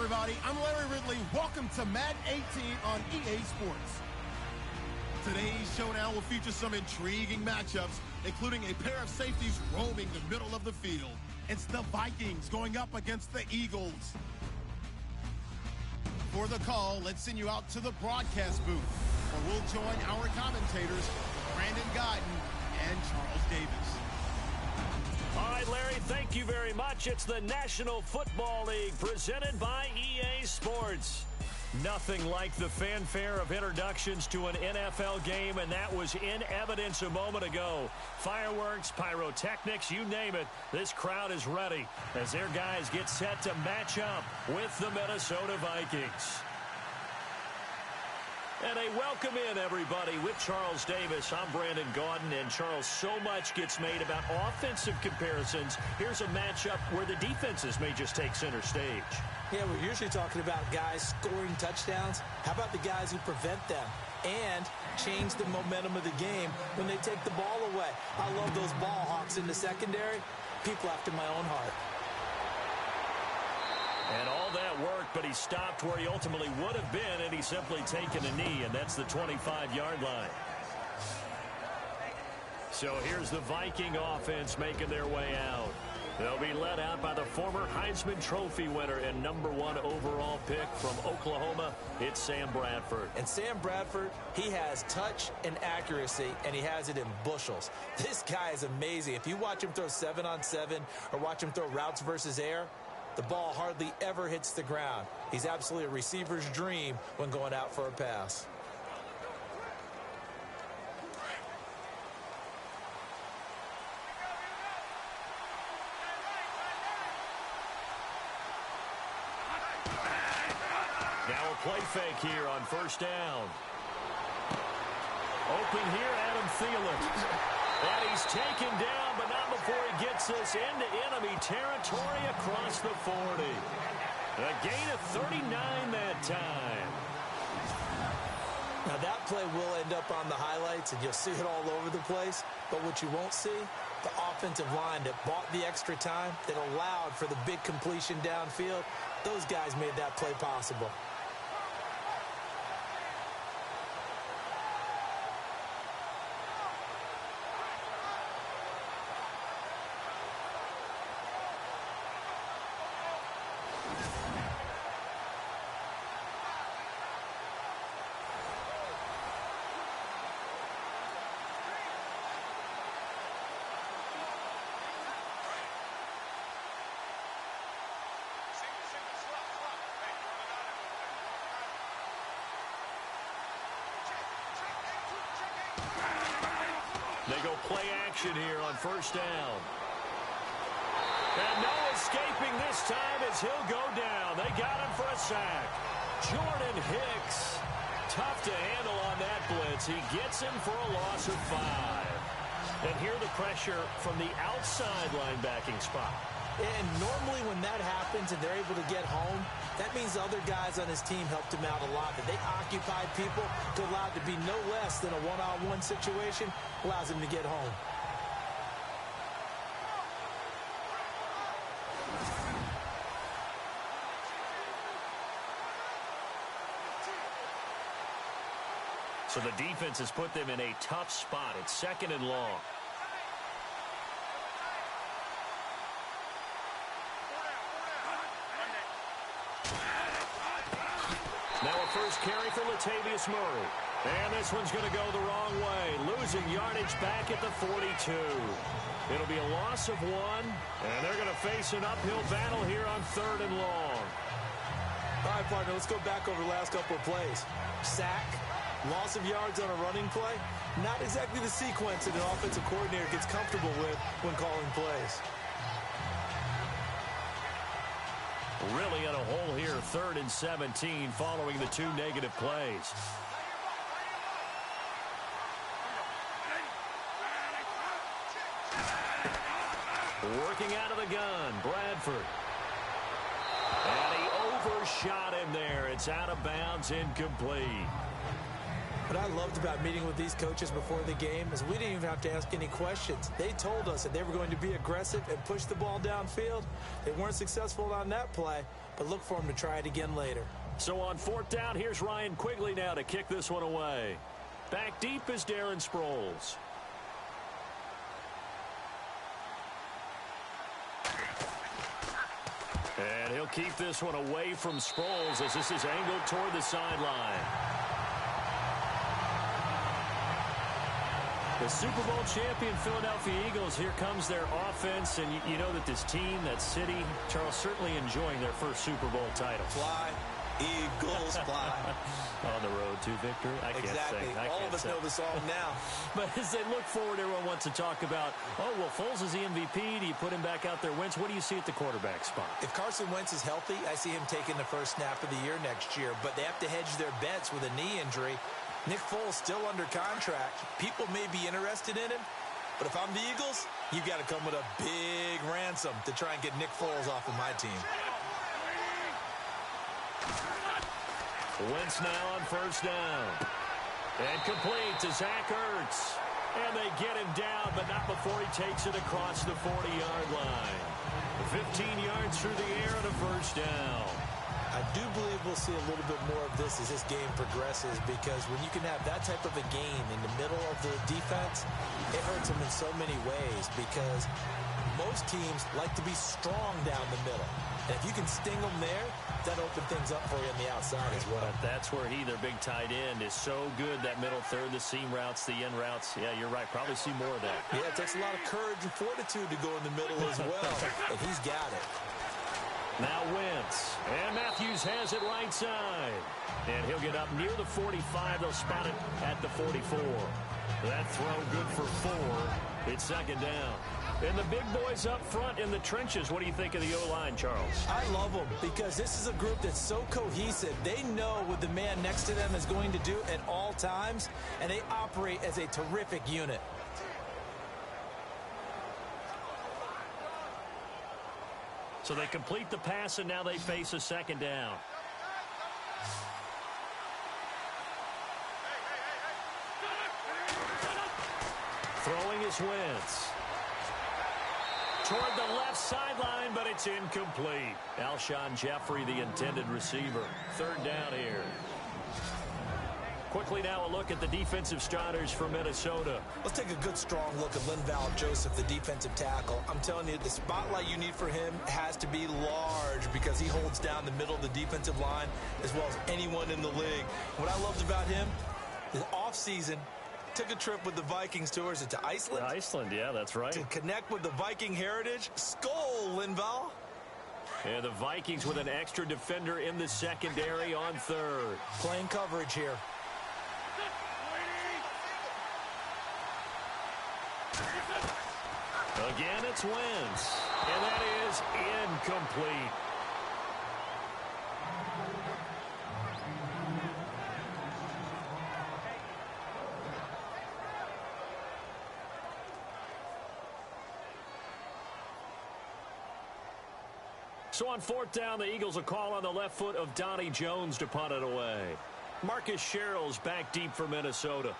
everybody. I'm Larry Ridley. Welcome to Madden 18 on EA Sports. Today's showdown will feature some intriguing matchups, including a pair of safeties roaming the middle of the field. It's the Vikings going up against the Eagles. For the call, let's send you out to the broadcast booth, where we'll join our commentators, Brandon Godden and Charles Davis. All right, Larry, thank you very much. It's the National Football League presented by EA Sports. Nothing like the fanfare of introductions to an NFL game, and that was in evidence a moment ago. Fireworks, pyrotechnics, you name it, this crowd is ready as their guys get set to match up with the Minnesota Vikings. And a welcome in, everybody, with Charles Davis. I'm Brandon Gaudin, and Charles, so much gets made about offensive comparisons. Here's a matchup where the defenses may just take center stage. Yeah, we're usually talking about guys scoring touchdowns. How about the guys who prevent them and change the momentum of the game when they take the ball away? I love those ball hawks in the secondary. People after my own heart. And all that worked, but he stopped where he ultimately would have been, and he's simply taken a knee, and that's the 25-yard line. So here's the Viking offense making their way out. They'll be led out by the former Heisman Trophy winner and #1 overall pick from Oklahoma. It's Sam Bradford. And Sam Bradford, he has touch and accuracy, and he has it in bushels. This guy is amazing. If you watch him throw 7-on-7 or watch him throw routes versus air, the ball hardly ever hits the ground. He's absolutely a receiver's dream when going out for a pass. Now a play fake here on first down. Open here, Adam Thielen. And he's taken down, but not before he gets this into enemy territory across the 40. A gain of 39 that time. Now that play will end up on the highlights, and you'll see it all over the place. But what you won't see, the offensive line that bought the extra time, that allowed for the big completion downfield, those guys made that play possible. They go play action here on first down. And no escaping this time as he'll go down. They got him for a sack. Jordan Hicks. Tough to handle on that blitz. He gets him for a loss of 5. And here the pressure from the outside linebacking spot. And normally when that happens and they're able to get home, that means other guys on his team helped him out a lot. That they occupied people to allow it to be no less than a one-on-one situation, allows him to get home. So the defense has put them in a tough spot. It's 2nd and long. Now a first carry for Latavius Murray. And this one's going to go the wrong way. Losing yardage back at the 42. It'll be a loss of 1. And they're going to face an uphill battle here on 3rd and long. All right, partner, let's go back over the last couple of plays. Sack, loss of yards on a running play. Not exactly the sequence that an offensive coordinator gets comfortable with when calling plays. Really in a hole here, 3rd and 17 following the 2 negative plays. Working out of the gun, Bradford. And he overshot him there. It's out of bounds, incomplete. What I loved about meeting with these coaches before the game is we didn't even have to ask any questions. They told us that they were going to be aggressive and push the ball downfield. They weren't successful on that play, but look for them to try it again later. So on 4th down, here's Ryan Quigley now to kick this one away. Back deep is Darren Sproles. And he'll keep this one away from Sproles as this is angled toward the sideline. The Super Bowl champion Philadelphia Eagles, here comes their offense, and you know that this team, that city, Charles, certainly enjoying their first Super Bowl title. Fly, Eagles, fly. On the road to victory. I can't exactly. sing. All of us know the song now. But as they look forward, everyone wants to talk about, oh, well, Foles is the MVP. Do you put him back out there? Wentz, what do you see at the quarterback spot? If Carson Wentz is healthy, I see him taking the first snap of the year next year. But they have to hedge their bets with a knee injury. Nick Foles still under contract. People may be interested in him, but if I'm the Eagles, you got to come with a big ransom to try and get Nick Foles off of my team. Wentz now on first down. And complete to Zach Ertz. And they get him down, but not before he takes it across the 40-yard line. 15 yards through the air and a first down. I do believe we'll see a little bit more of this as this game progresses, because when you can have that type of a gain in the middle of the defense, it hurts them in so many ways, because most teams like to be strong down the middle. And if you can sting them there, that opens things up for you on the outside as well. But that's where their big tight end, is so good, that middle third, the seam routes, the end routes. Yeah, you're right. Probably see more of that. Yeah, it takes a lot of courage and fortitude to go in the middle as well, and he's got it. Now Wentz, and Matthews has it right side. And he'll get up near the 45. They'll spot it at the 44. That throw good for 4. It's 2nd down. And the big boys up front in the trenches. What do you think of the O-line, Charles? I love them, because this is a group that's so cohesive. They know what the man next to them is going to do at all times, and they operate as a terrific unit. So they complete the pass, and now they face a second down. Throwing is Wentz. Toward the left sideline, but it's incomplete. Alshon Jeffrey, the intended receiver. Third down here. Quickly now a look at the defensive starters for Minnesota. Let's take a good, strong look at Linval Joseph, the defensive tackle. I'm telling you, the spotlight you need for him has to be large because he holds down the middle of the defensive line as well as anyone in the league. What I loved about him, the offseason, took a trip with the Vikings to, or is it to Iceland? Iceland, yeah, that's right. To connect with the Viking heritage. Skol, Linval. And the Vikings with an extra defender in the secondary on third. Playing coverage here. Again, it's Wentz. And that is incomplete. So on fourth down, the Eagles will call on the left foot of Donnie Jones to punt it away. Marcus Sherrill's back deep for Minnesota.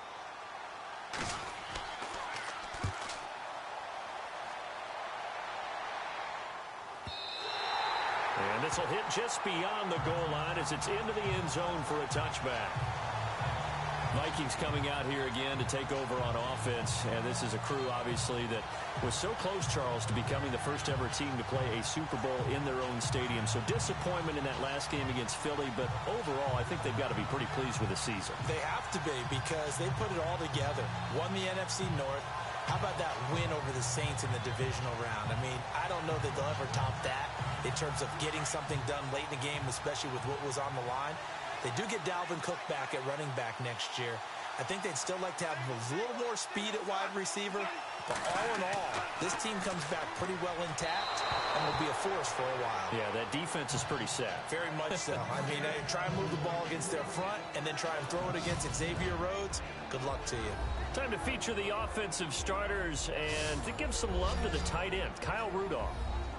And this will hit just beyond the goal line as it's into the end zone for a touchback. Vikings coming out here again to take over on offense, and this is a crew, obviously, that was so close, Charles, to becoming the first ever team to play a Super Bowl in their own stadium. So disappointment in that last game against Philly, but overall, I think they've got to be pretty pleased with the season. They have to be because they put it all together. Won the NFC North. How about that win over the Saints in the divisional round? I mean, I don't know that they'll ever top that in terms of getting something done late in the game, especially with what was on the line. They do get Dalvin Cook back at running back next year. I think they'd still like to have a little more speed at wide receiver. But all in all, this team comes back pretty well intact and will be a force for a while. Yeah, that defense is pretty set. Very much so. I mean, try and move the ball against their front and then try and throw it against Xavier Rhodes. Good luck to you. Time to feature the offensive starters and to give some love to the tight end, Kyle Rudolph.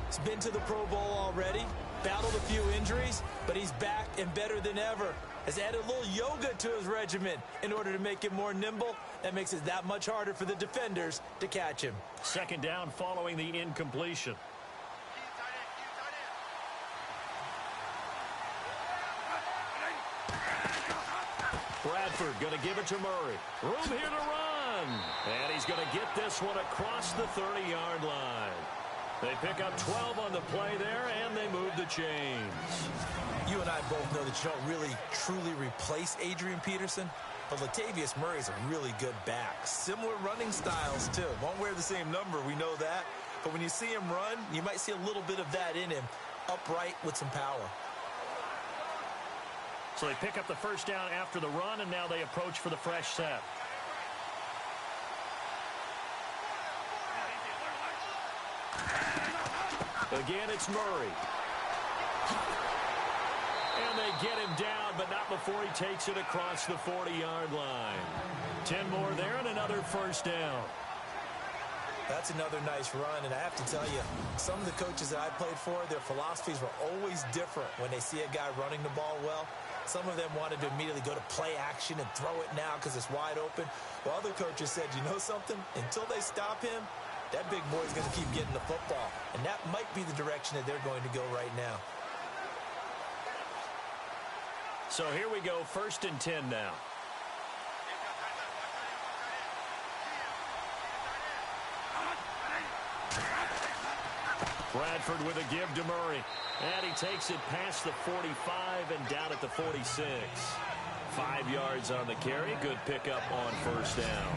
He's been to the Pro Bowl already, battled a few injuries, but he's back and better than ever. Has added a little yoga to his regimen in order to make him more nimble. That makes it that much harder for the defenders to catch him. Second down following the incompletion. Bradford going to give it to Murray. Room here to run. And he's going to get this one across the 30-yard line. They pick up 12 on the play there, and they move the chains. You and I both know that you don't really, truly replace Adrian Peterson, but Latavius Murray's a really good back. Similar running styles, too. Won't wear the same number, we know that. But when you see him run, you might see a little bit of that in him, upright with some power. So they pick up the first down after the run, and now they approach for the fresh set. Again, it's Murray. And they get him down, but not before he takes it across the 40-yard line. 10 more there and another first down. That's another nice run, and I have to tell you, some of the coaches that I played for, their philosophies were always different when they see a guy running the ball well. Some of them wanted to immediately go to play action and throw it now because it's wide open. While other coaches said, you know something? Until they stop him, that big boy's going to keep getting the football. And that might be the direction that they're going to go right now. So here we go, 1st and 10 now. Bradford with a give to Murray. And he takes it past the 45 and down at the 46. 5 yards on the carry. Good pickup on first down.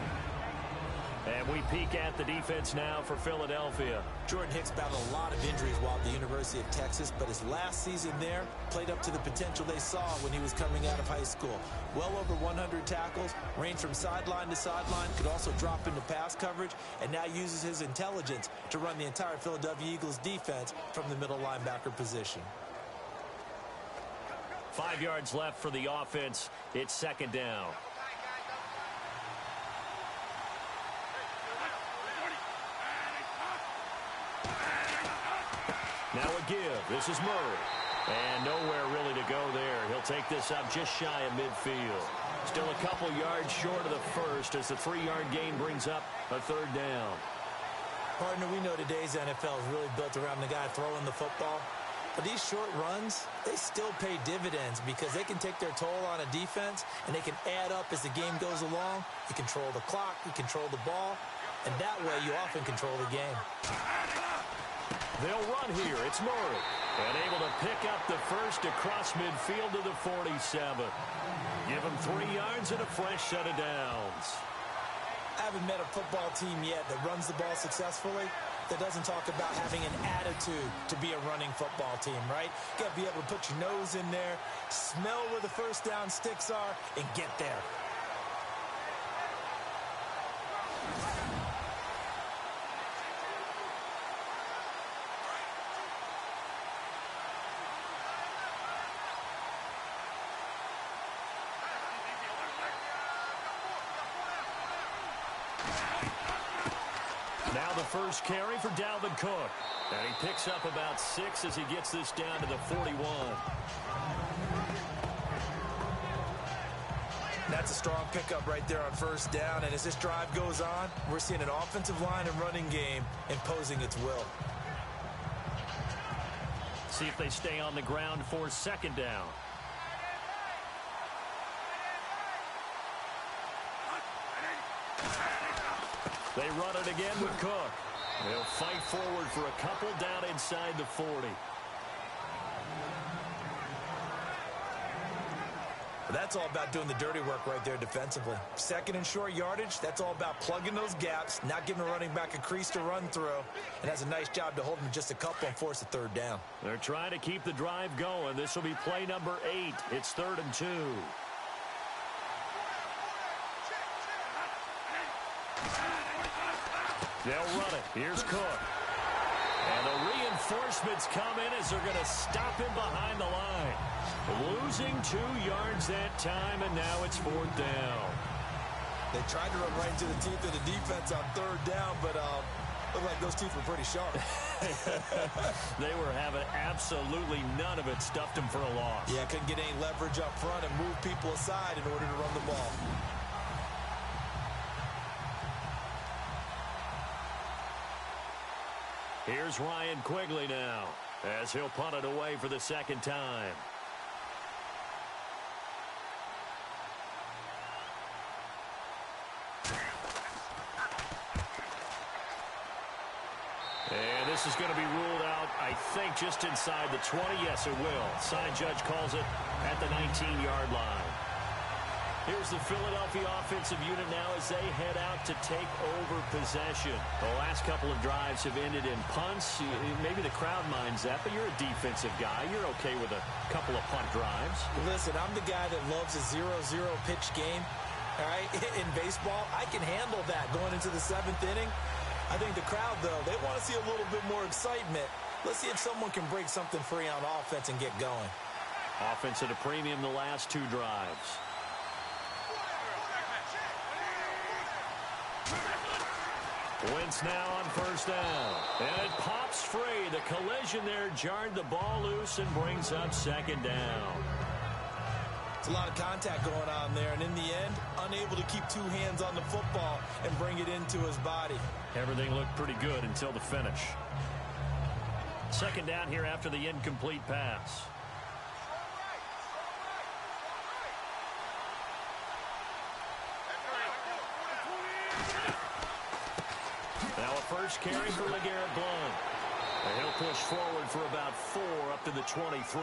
And we peek at the defense now for Philadelphia. Jordan Hicks battled a lot of injuries while at the University of Texas, but his last season there played up to the potential they saw when he was coming out of high school. Well over 100 tackles, ranged from sideline to sideline, could also drop into pass coverage, and now uses his intelligence to run the entire Philadelphia Eagles defense from the middle linebacker position. 5 yards left for the offense. It's second down. Now a give. This is Murray. And nowhere really to go there. He'll take this up just shy of midfield. Still a couple yards short of the first as the 3-yard gain brings up a third down. Partner, we know today's NFL is really built around the guy throwing the football. But these short runs, they still pay dividends because they can take their toll on a defense and they can add up as the game goes along. You control the clock, you control the ball, and that way you often control the game. They'll run here. It's Murray. And able to pick up the first across midfield to the 47. Give him 3 yards and a fresh set of downs. I haven't met a football team yet that runs the ball successfully that doesn't talk about having an attitude to be a running football team, right? You got to be able to put your nose in there, smell where the first down sticks are, and get there. Now the first carry for Dalvin Cook. And he picks up about 6 as he gets this down to the 41. That's a strong pickup right there on first down. And as this drive goes on, we're seeing an offensive line and running game imposing its will. See if they stay on the ground for second down. They run it again with Cook. They'll fight forward for a couple down inside the 40. That's all about doing the dirty work right there defensively. Second and short yardage, that's all about plugging those gaps, not giving a running back a crease to run through. And has a nice job to hold him just a couple and force a third down. They're trying to keep the drive going. This will be play number 8. It's 3rd and 2. They'll run it. Here's Cook. And the reinforcements come in as they're going to stop him behind the line. Losing 2 yards that time, and now it's 4th down. They tried to run right into the teeth of the defense on 3rd down, but looked like those teeth were pretty sharp. They were having absolutely none of it. Stuffed him for a loss. Yeah, couldn't get any leverage up front and move people aside in order to run the ball. Here's Ryan Quigley now as he'll punt it away for the second time. And this is going to be ruled out, I think, just inside the 20. Yes, it will. Side judge calls it at the 19-yard line. Here's the Philadelphia offensive unit now as they head out to take over possession. The last couple of drives have ended in punts. Maybe the crowd minds that, but you're a defensive guy. You're okay with a couple of punt drives. Listen, I'm the guy that loves a 0-0 pitch game. All right, in baseball, I can handle that going into the 7th inning. I think the crowd, though, they want to see a little bit more excitement. Let's see if someone can break something free on offense and get going. Offense at a premium the last 2 drives. Wentz now on first down. And it pops free. The collision there jarred the ball loose and brings up second down. It's a lot of contact going on there, and in the end, unable to keep 2 hands on the football and bring it into his body. Everything looked pretty good until the finish. Second down here after the incomplete pass. Now a first carry for LeGarrette Blount. And he'll push forward for about 4 up to the 23.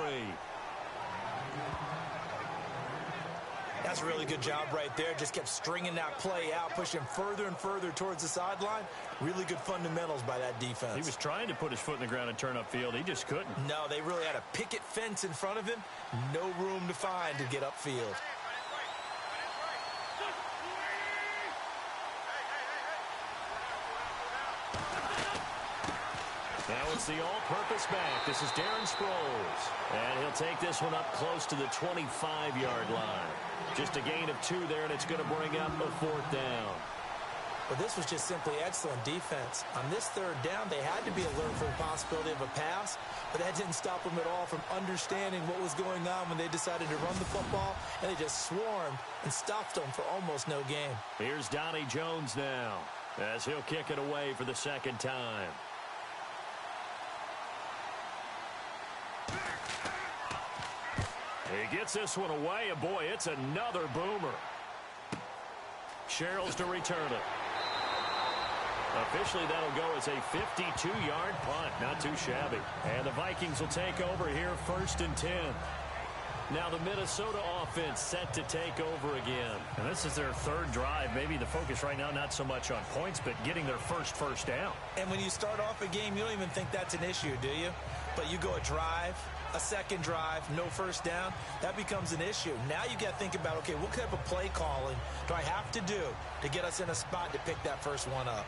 That's a really good job right there. Just kept stringing that play out, pushing further and further towards the sideline. Really good fundamentals by that defense. He was trying to put his foot in the ground and turn upfield. He just couldn't. No, they really had a picket fence in front of him. No room to find to get upfield. Now it's the all-purpose back. This is Darren Sproles. And he'll take this one up close to the 25-yard line. Just a gain of 2 there, and it's going to bring up a 4th down. Well, this was just simply excellent defense. On this third down, they had to be alert for the possibility of a pass, but that didn't stop them at all from understanding what was going on when they decided to run the football, and they just swarmed and stopped them for almost no gain. Here's Donnie Jones now, as he'll kick it away for the second time. He gets this one away, and boy, it's another boomer. Sherrills to return it. Officially, that'll go as a 52-yard punt. Not too shabby. And the Vikings will take over here, 1st and 10. Now the Minnesota offense set to take over again. And this is their third drive. Maybe the focus right now not so much on points, but getting their first down. And when you start off a game, you don't even think that's an issue, do you? But you go a drive, a second drive, no first down, that becomes an issue. Now you got to think about, okay, what type of play calling do I have to do to get us in a spot to pick that first one up?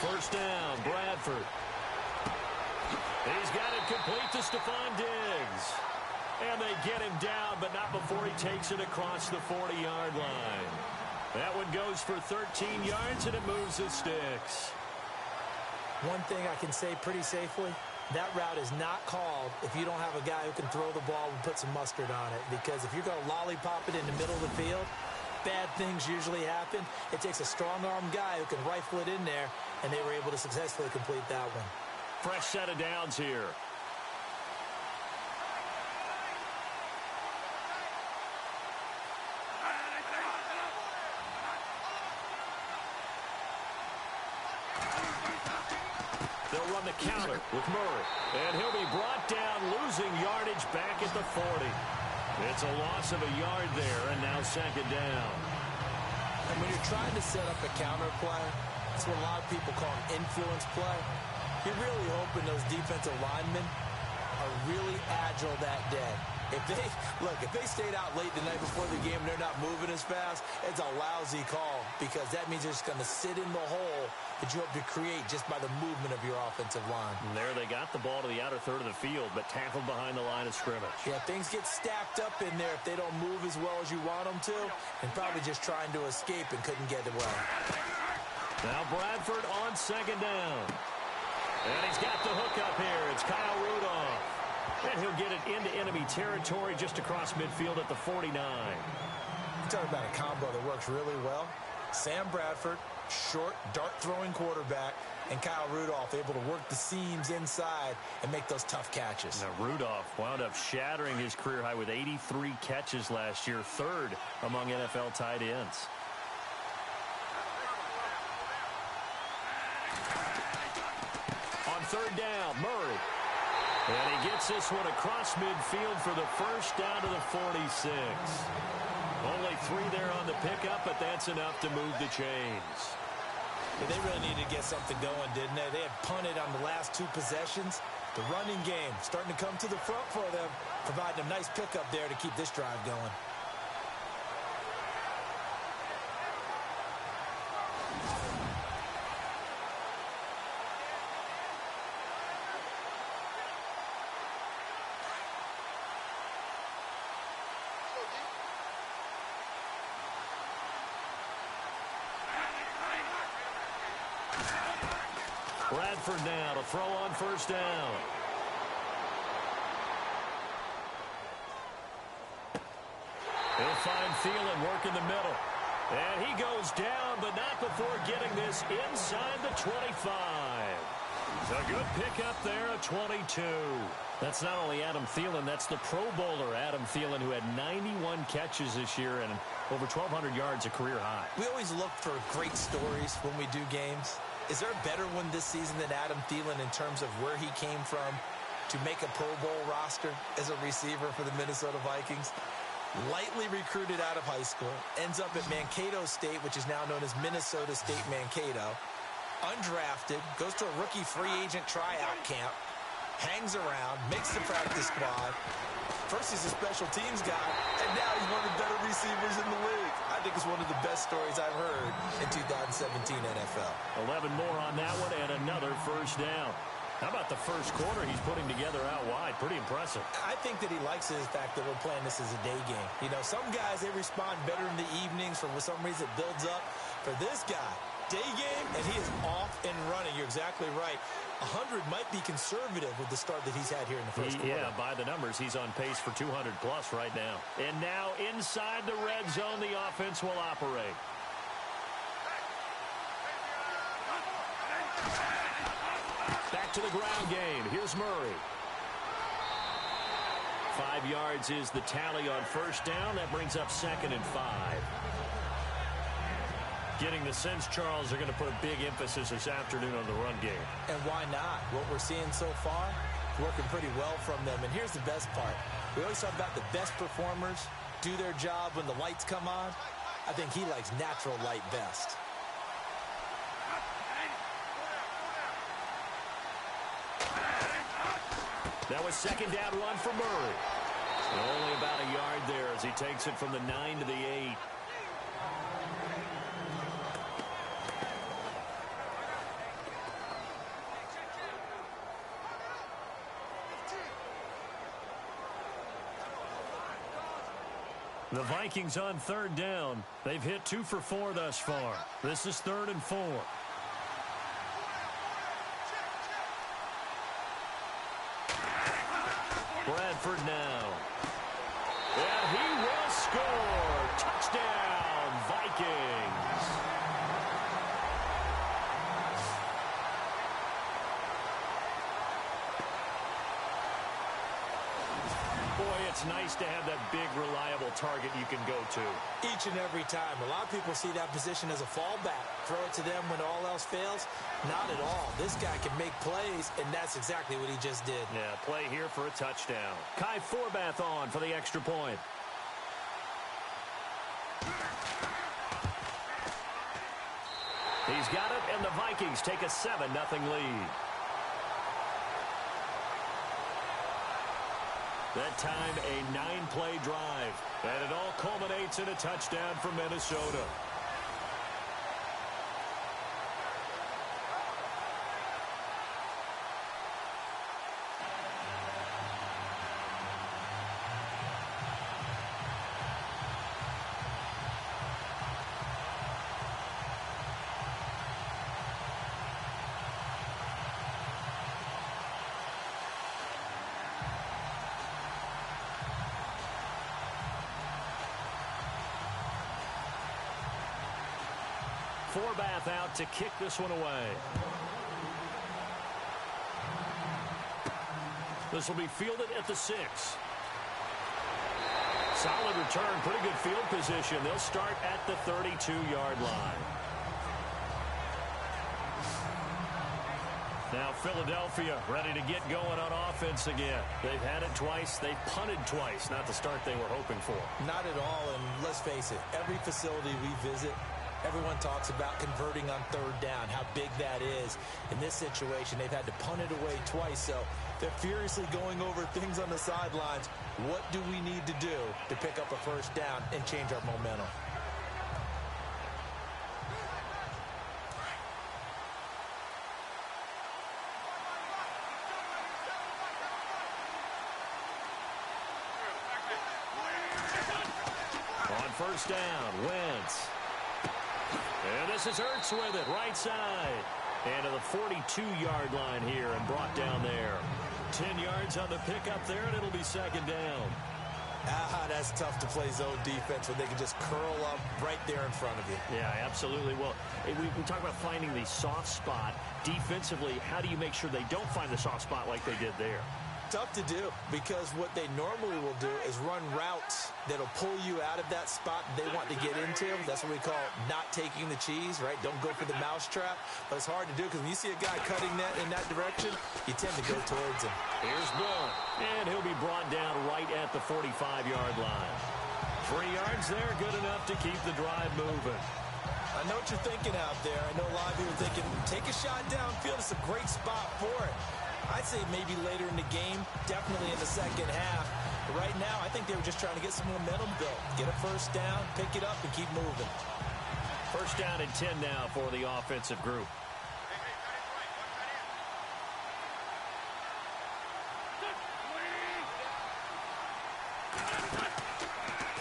First down, Bradford. He's got it complete to Stephon Diggs. And they get him down, but not before he takes it across the 40-yard line. That one goes for 13 yards, and it moves the sticks. One thing I can say pretty safely, that route is not called if you don't have a guy who can throw the ball and put some mustard on it. Because if you're going to lollipop it in the middle of the field, bad things usually happen. It takes a strong-arm guy who can rifle it in there, and they were able to successfully complete that one. Fresh set of downs here. They'll run the counter with Murray. And he'll be brought down, losing yardage back at the 40. It's a loss of a yard there, and now second down. And when you're trying to set up a counter play, that's what a lot of people call an influence play. You're really hoping those defensive linemen are really agile that day. If they stayed out late the night before the game and they're not moving as fast, it's a lousy call because that means they're just going to sit in the hole that you hope to create just by the movement of your offensive line. And there they got the ball to the outer third of the field, but tackled behind the line of scrimmage. Yeah, things get stacked up in there if they don't move as well as you want them to, and probably just trying to escape and couldn't get away. Now Bradford on second down. And he's got the hook up here. It's Kyle Rudolph. And he'll get it into enemy territory just across midfield at the 49. You talk about a combo that works really well. Sam Bradford, short, dart-throwing quarterback, and Kyle Rudolph able to work the seams inside and make those tough catches. Now Rudolph wound up shattering his career high with 83 catches last year, third among NFL tight ends. On third down, Murray. And he gets this one across midfield for the first down to the 46. Only 3 there on the pickup, but that's enough to move the chains. Yeah, they really needed to get something going, didn't they? They had punted on the last 2 possessions. The running game starting to come to the front for them, providing a nice pickup there to keep this drive going. Bradford now to throw on first down. He'll find Thielen work in the middle. And he goes down, but not before getting this inside the 25. A good pickup there at 22. That's not only Adam Thielen, that's the Pro Bowler Adam Thielen, who had 91 catches this year and over 1,200 yards, a career high. We always look for great stories when we do games. Is there a better one this season than Adam Thielen in terms of where he came from to make a Pro Bowl roster as a receiver for the Minnesota Vikings? Lightly recruited out of high school, ends up at Mankato State, which is now known as Minnesota State Mankato. Undrafted, goes to a rookie free agent tryout camp, hangs around, makes the practice squad. First he's a special teams guy, and now he's one of the better receivers in the league. I think it's one of the best stories I've heard in 2017 NFL. 11 more on that one and another first down. How about the first quarter he's putting together out wide? Pretty impressive. I think that he likes the fact that we're playing this as a day game. You know, some guys, they respond better in the evenings. For some reason, it builds up. For this guy, day game, and he is off and running. You're exactly right. 100 might be conservative with the start that he's had here in the first quarter. Yeah, by the numbers, he's on pace for 200-plus right now. And now inside the red zone, the offense will operate. Back to the ground game. Here's Murray. 5 yards is the tally on first down. That brings up 2nd and 5. Getting the sense, Charles, they're going to put a big emphasis this afternoon on the run game. And why not? What we're seeing so far, working pretty well from them. And here's the best part. We always talk about the best performers do their job when the lights come on. I think he likes natural light best. That was 2nd down run for Murray. Only about a yard there as he takes it from the 9 to the 8. The Vikings on 3rd down. They've hit 2 for 4 thus far. This is 3rd and 4. Bradford now. And he will score. Touchdown, Vikings. Boy, it's nice to have that big, reliable target you can go to. Each and every time. A lot of people see that position as a fallback. Throw it to them when all else fails. Not at all. This guy can make plays, and that's exactly what he just did. Yeah, play here for a touchdown. Kai Forbath on for the extra point. He's got it, and the Vikings take a 7-0 lead. That time, a 9-play drive. And it all culminates in a touchdown for Minnesota. Forbath out to kick this one away. This will be fielded at the 6. Solid return, pretty good field position. They'll start at the 32-yard line. Now Philadelphia ready to get going on offense again. They've had it twice. They've punted twice. Not the start they were hoping for. Not at all, and let's face it, every facility we visit, everyone talks about converting on 3rd down, how big that is. In this situation, they've had to punt it away twice, so they're furiously going over things on the sidelines. What do we need to do to pick up a 1st down and change our momentum? On 1st down, Wentz. And this is Ertz with it, right side. And to the 42-yard line here and brought down there. 10 yards on the pickup there, and it'll be 2nd down. That's tough to play zone defense when they can just curl up right there in front of you. Yeah, absolutely. Well, we talk about finding the soft spot. Defensively, how do you make sure they don't find the soft spot like they did there? Tough to do, because what they normally will do is run routes that'll pull you out of that spot they want to get into. That's what we call not taking the cheese, right? Don't go for the mousetrap. But it's hard to do, because when you see a guy cutting that in that direction, you tend to go towards him. Here's Blunt, and he'll be brought down right at the 45-yard line. 3 yards there, good enough to keep the drive moving. I know what you're thinking out there. I know a lot of you are thinking, take a shot downfield. It's a great spot for it. I'd say maybe later in the game, definitely in the second half. But right now, I think they were just trying to get some momentum built. Get a 1st down, pick it up, and keep moving. 1st down and 10 now for the offensive group.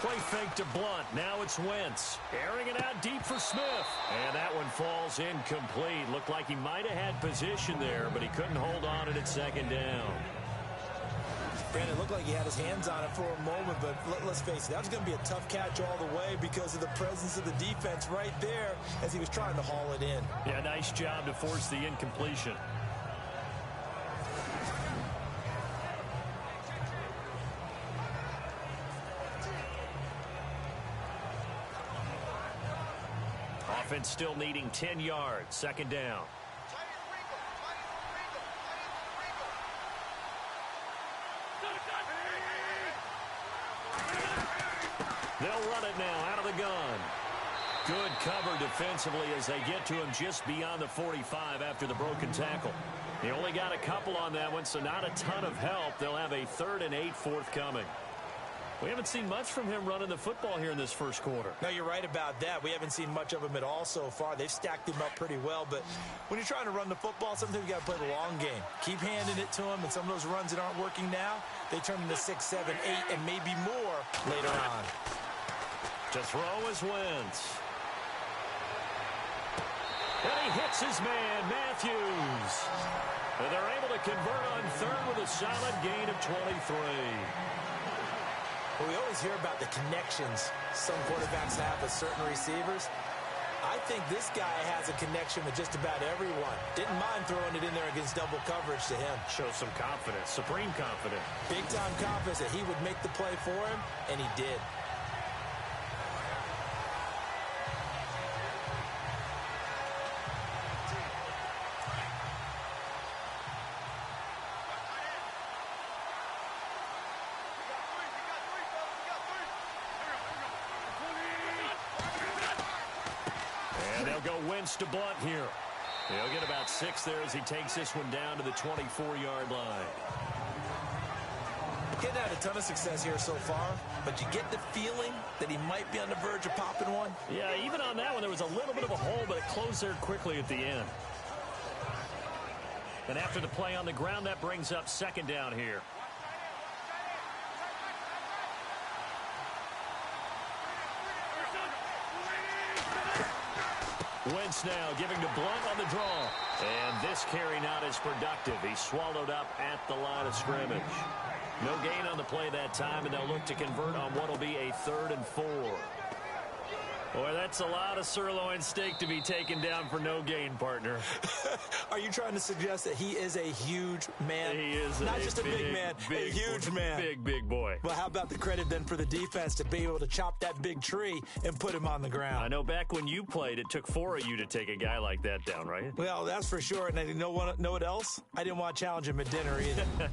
Play fake to Blunt. Now it's Wentz. Airing it out deep for Smith. And that one falls incomplete. Looked like he might have had position there, but he couldn't hold on at second down. Brandon, it looked like he had his hands on it for a moment, but let's face it, that was going to be a tough catch all the way because of the presence of the defense right there as he was trying to haul it in. Yeah, nice job to force the incompletion. Offense still needing 10 yards. Second down. They'll run it now out of the gun. Good cover defensively as they get to him just beyond the 45 after the broken tackle. They only got a couple on that one, so not a ton of help. They'll have a 3rd and 8 forthcoming. We haven't seen much from him running the football here in this first quarter. No, you're right about that. We haven't seen much of him at all so far. They've stacked him up pretty well, but when you're trying to run the football, sometimes you got to play the long game. Keep handing it to him, and some of those runs that aren't working now, they turn into 6, 7, 8, and maybe more later on. To throw is Wentz. And he hits his man, Matthews. And they're able to convert on 3rd with a solid gain of 23. Well, we always hear about the connections some quarterbacks have with certain receivers. I think this guy has a connection with just about everyone. Didn't mind throwing it in there against double coverage to him. Shows some confidence, supreme confidence. Big-time confidence that he would make the play for him, and he did. Wentz to Blunt here. He'll get about 6 there as he takes this one down to the 24-yard line. Getting had a ton of success here so far, but you get the feeling that he might be on the verge of popping one. Yeah, even on that one, there was a little bit of a hole, but it closed there quickly at the end. And after the play on the ground, that brings up 2nd down here. Wentz now giving to Blunt on the draw. And this carry not as productive. He's swallowed up at the line of scrimmage. No gain on the play that time, and they'll look to convert on what will be a 3rd and 4. Boy, that's a lot of sirloin steak to be taken down for no gain, partner. Are you trying to suggest that he is a huge man? He is not just a big man, a huge man. Big boy. Well, how about the credit then for the defense to be able to chop that big tree and put him on the ground? I know back when you played, it took 4 of you to take a guy like that down, right? Well, that's for sure. And you know what else? I didn't want to challenge him at dinner either.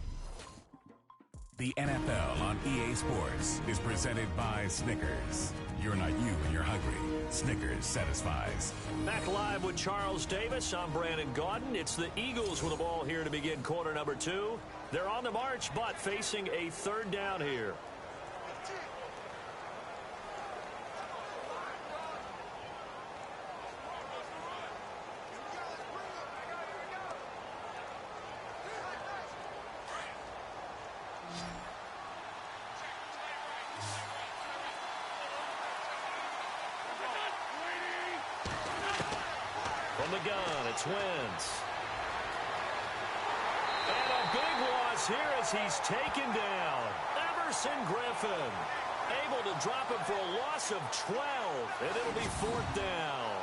The NFL on EA Sports is presented by Snickers. You're not you when you're hungry. Snickers satisfies. Back live with Charles Davis. I'm Brandon Gaudin. It's the Eagles with the ball here to begin quarter number 2. They're on the march, but facing a 3rd down here. From the gun, it's Wentz. And a big loss here as he's taken down. Everson Griffin able to drop him for a loss of 12, and it'll be 4th down.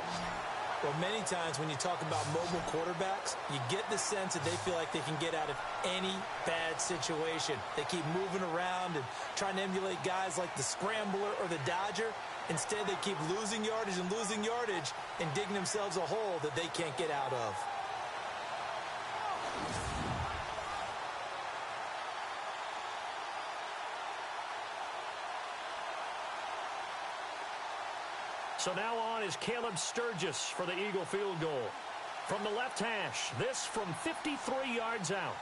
Well, many times when you talk about mobile quarterbacks, you get the sense that they feel like they can get out of any bad situation. They keep moving around and trying to emulate guys like the Scrambler or the Dodger. Instead, they keep losing yardage and digging themselves a hole that they can't get out of. So now on is Caleb Sturgis for the Eagle field goal. From the left hash, this from 53 yards out.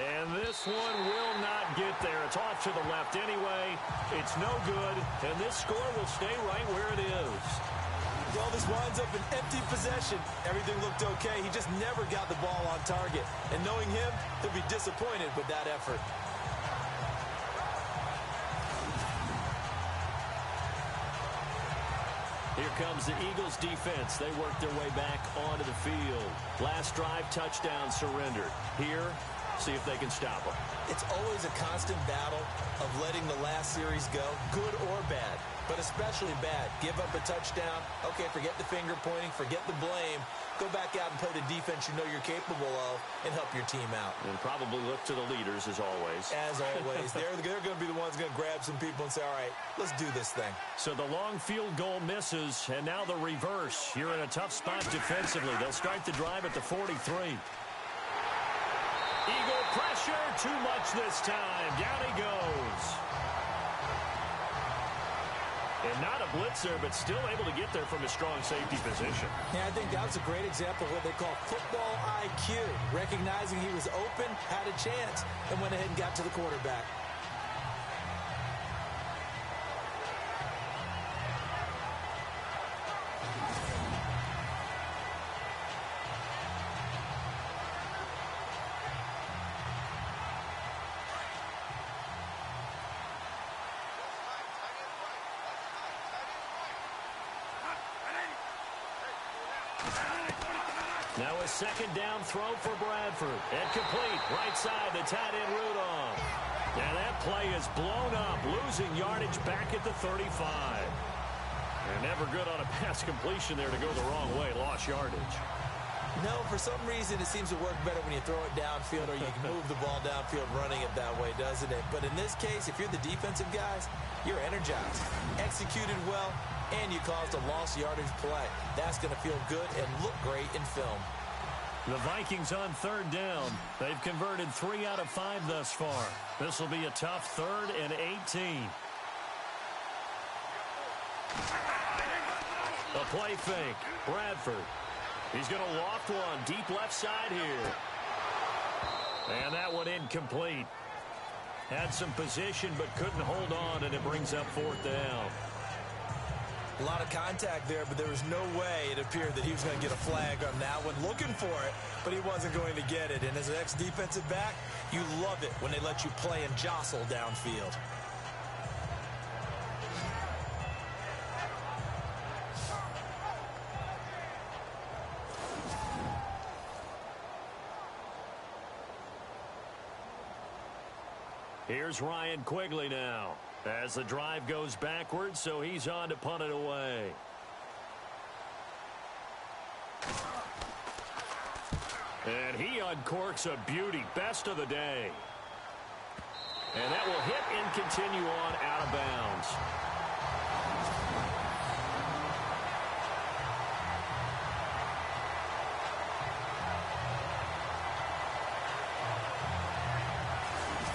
And this one will not get there. It's off to the left anyway. It's no good, and this score will stay right where it is. Well, this winds up an empty possession. Everything looked okay. He just never got the ball on target. And knowing him, he'll be disappointed with that effort. Here comes the Eagles defense. They work their way back onto the field. Last drive, touchdown surrendered. Here, see if they can stop them. It's always a constant battle of letting the last series go, good or bad, but especially bad. Give up a touchdown. Okay, forget the finger pointing, forget the blame. Go back out and play the defense you know you're capable of and help your team out. And probably look to the leaders as always. As always. They're going to be the ones going to grab some people and say, all right, let's do this thing. So the long field goal misses, and now the reverse. You're in a tough spot defensively. They'll start the drive at the 43. Eagle pressure, too much this time. Down he goes. And not a blitzer, but still able to get there from a strong safety position. Yeah, I think that was a great example of what they call football IQ. Recognizing he was open, had a chance, and went ahead and got to the quarterback. Now a second down throw for Bradford. And complete. Right side, the tight end Rudolph. And that play is blown up, losing yardage back at the 35. And never good on a pass completion there to go the wrong way. Lost yardage. No, for some reason it seems to work better when you throw it downfield or you can move the ball downfield running it that way, doesn't it? But in this case, if you're the defensive guys, you're energized, executed well, and you caused a lost yardage play. That's going to feel good and look great in film. The Vikings on third down. They've converted 3 out of 5 thus far. This will be a tough 3rd and 18. A play fake. Bradford. He's going to loft one deep left side here. And that one incomplete. Had some position but couldn't hold on, and it brings up 4th down. A lot of contact there, but there was no way it appeared that he was going to get a flag on that one. Looking for it, but he wasn't going to get it. And as an ex-defensive back, you love it when they let you play and jostle downfield. Here's Ryan Quigley now as the drive goes backwards, so he's on to punt it away. And he uncorks a beauty. Best of the day. And that will hit and continue on out of bounds.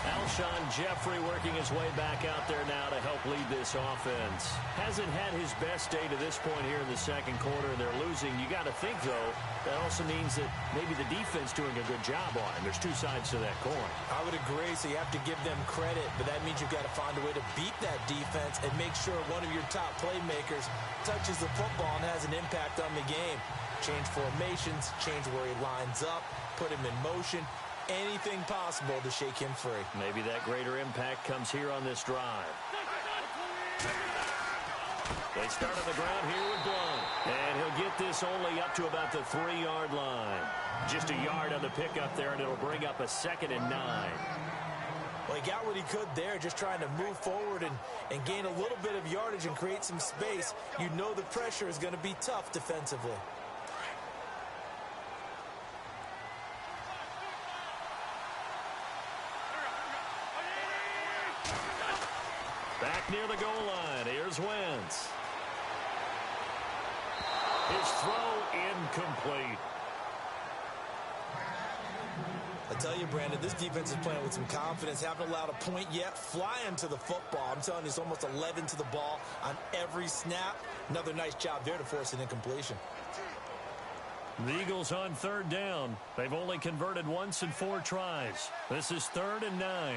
Alshon Jeffrey working his way back out there now to help lead this offense. Hasn't had his best day to this point here in the second quarter, and they're losing. You got to think, though, that also means that maybe the defense doing a good job on him. There's two sides to that coin. I would agree, so you have to give them credit, but that means you've got to find a way to beat that defense and make sure one of your top playmakers touches the football and has an impact on the game. Change formations, change where he lines up, put him in motion. Anything possible to shake him free. Maybe that greater impact comes here on this drive. They start on the ground here with Blount. And he'll get this only up to about the 3-yard line. Just a yard on the pickup there, and it'll bring up a 2nd and 9. Well, he got what he could there, just trying to move forward and gain a little bit of yardage and create some space. You know the pressure is going to be tough defensively. Back near the goal line. Here's Wentz. His throw incomplete. I tell you, Brandon, this defense is playing with some confidence. Haven't allowed a point yet. Flying to the football. I'm telling you, it's almost 11 to the ball on every snap. Another nice job there to force an incompletion. The Eagles on third down. They've only converted once in 4 tries. This is 3rd and 9.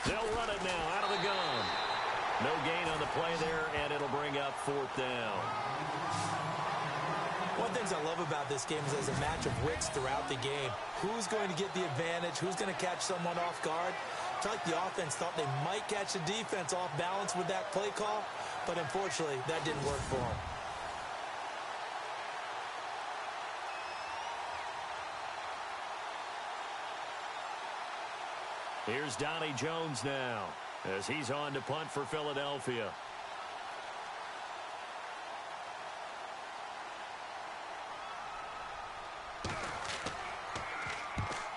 They'll run it now out of the gun. No gain on the play there, and it'll bring up 4th down. One of the things I love about this game is there's a match of wits throughout the game. Who's going to get the advantage? Who's going to catch someone off guard? I feel like the offense thought they might catch the defense off balance with that play call, but unfortunately, that didn't work for them. Here's Donnie Jones now as he's on to punt for Philadelphia.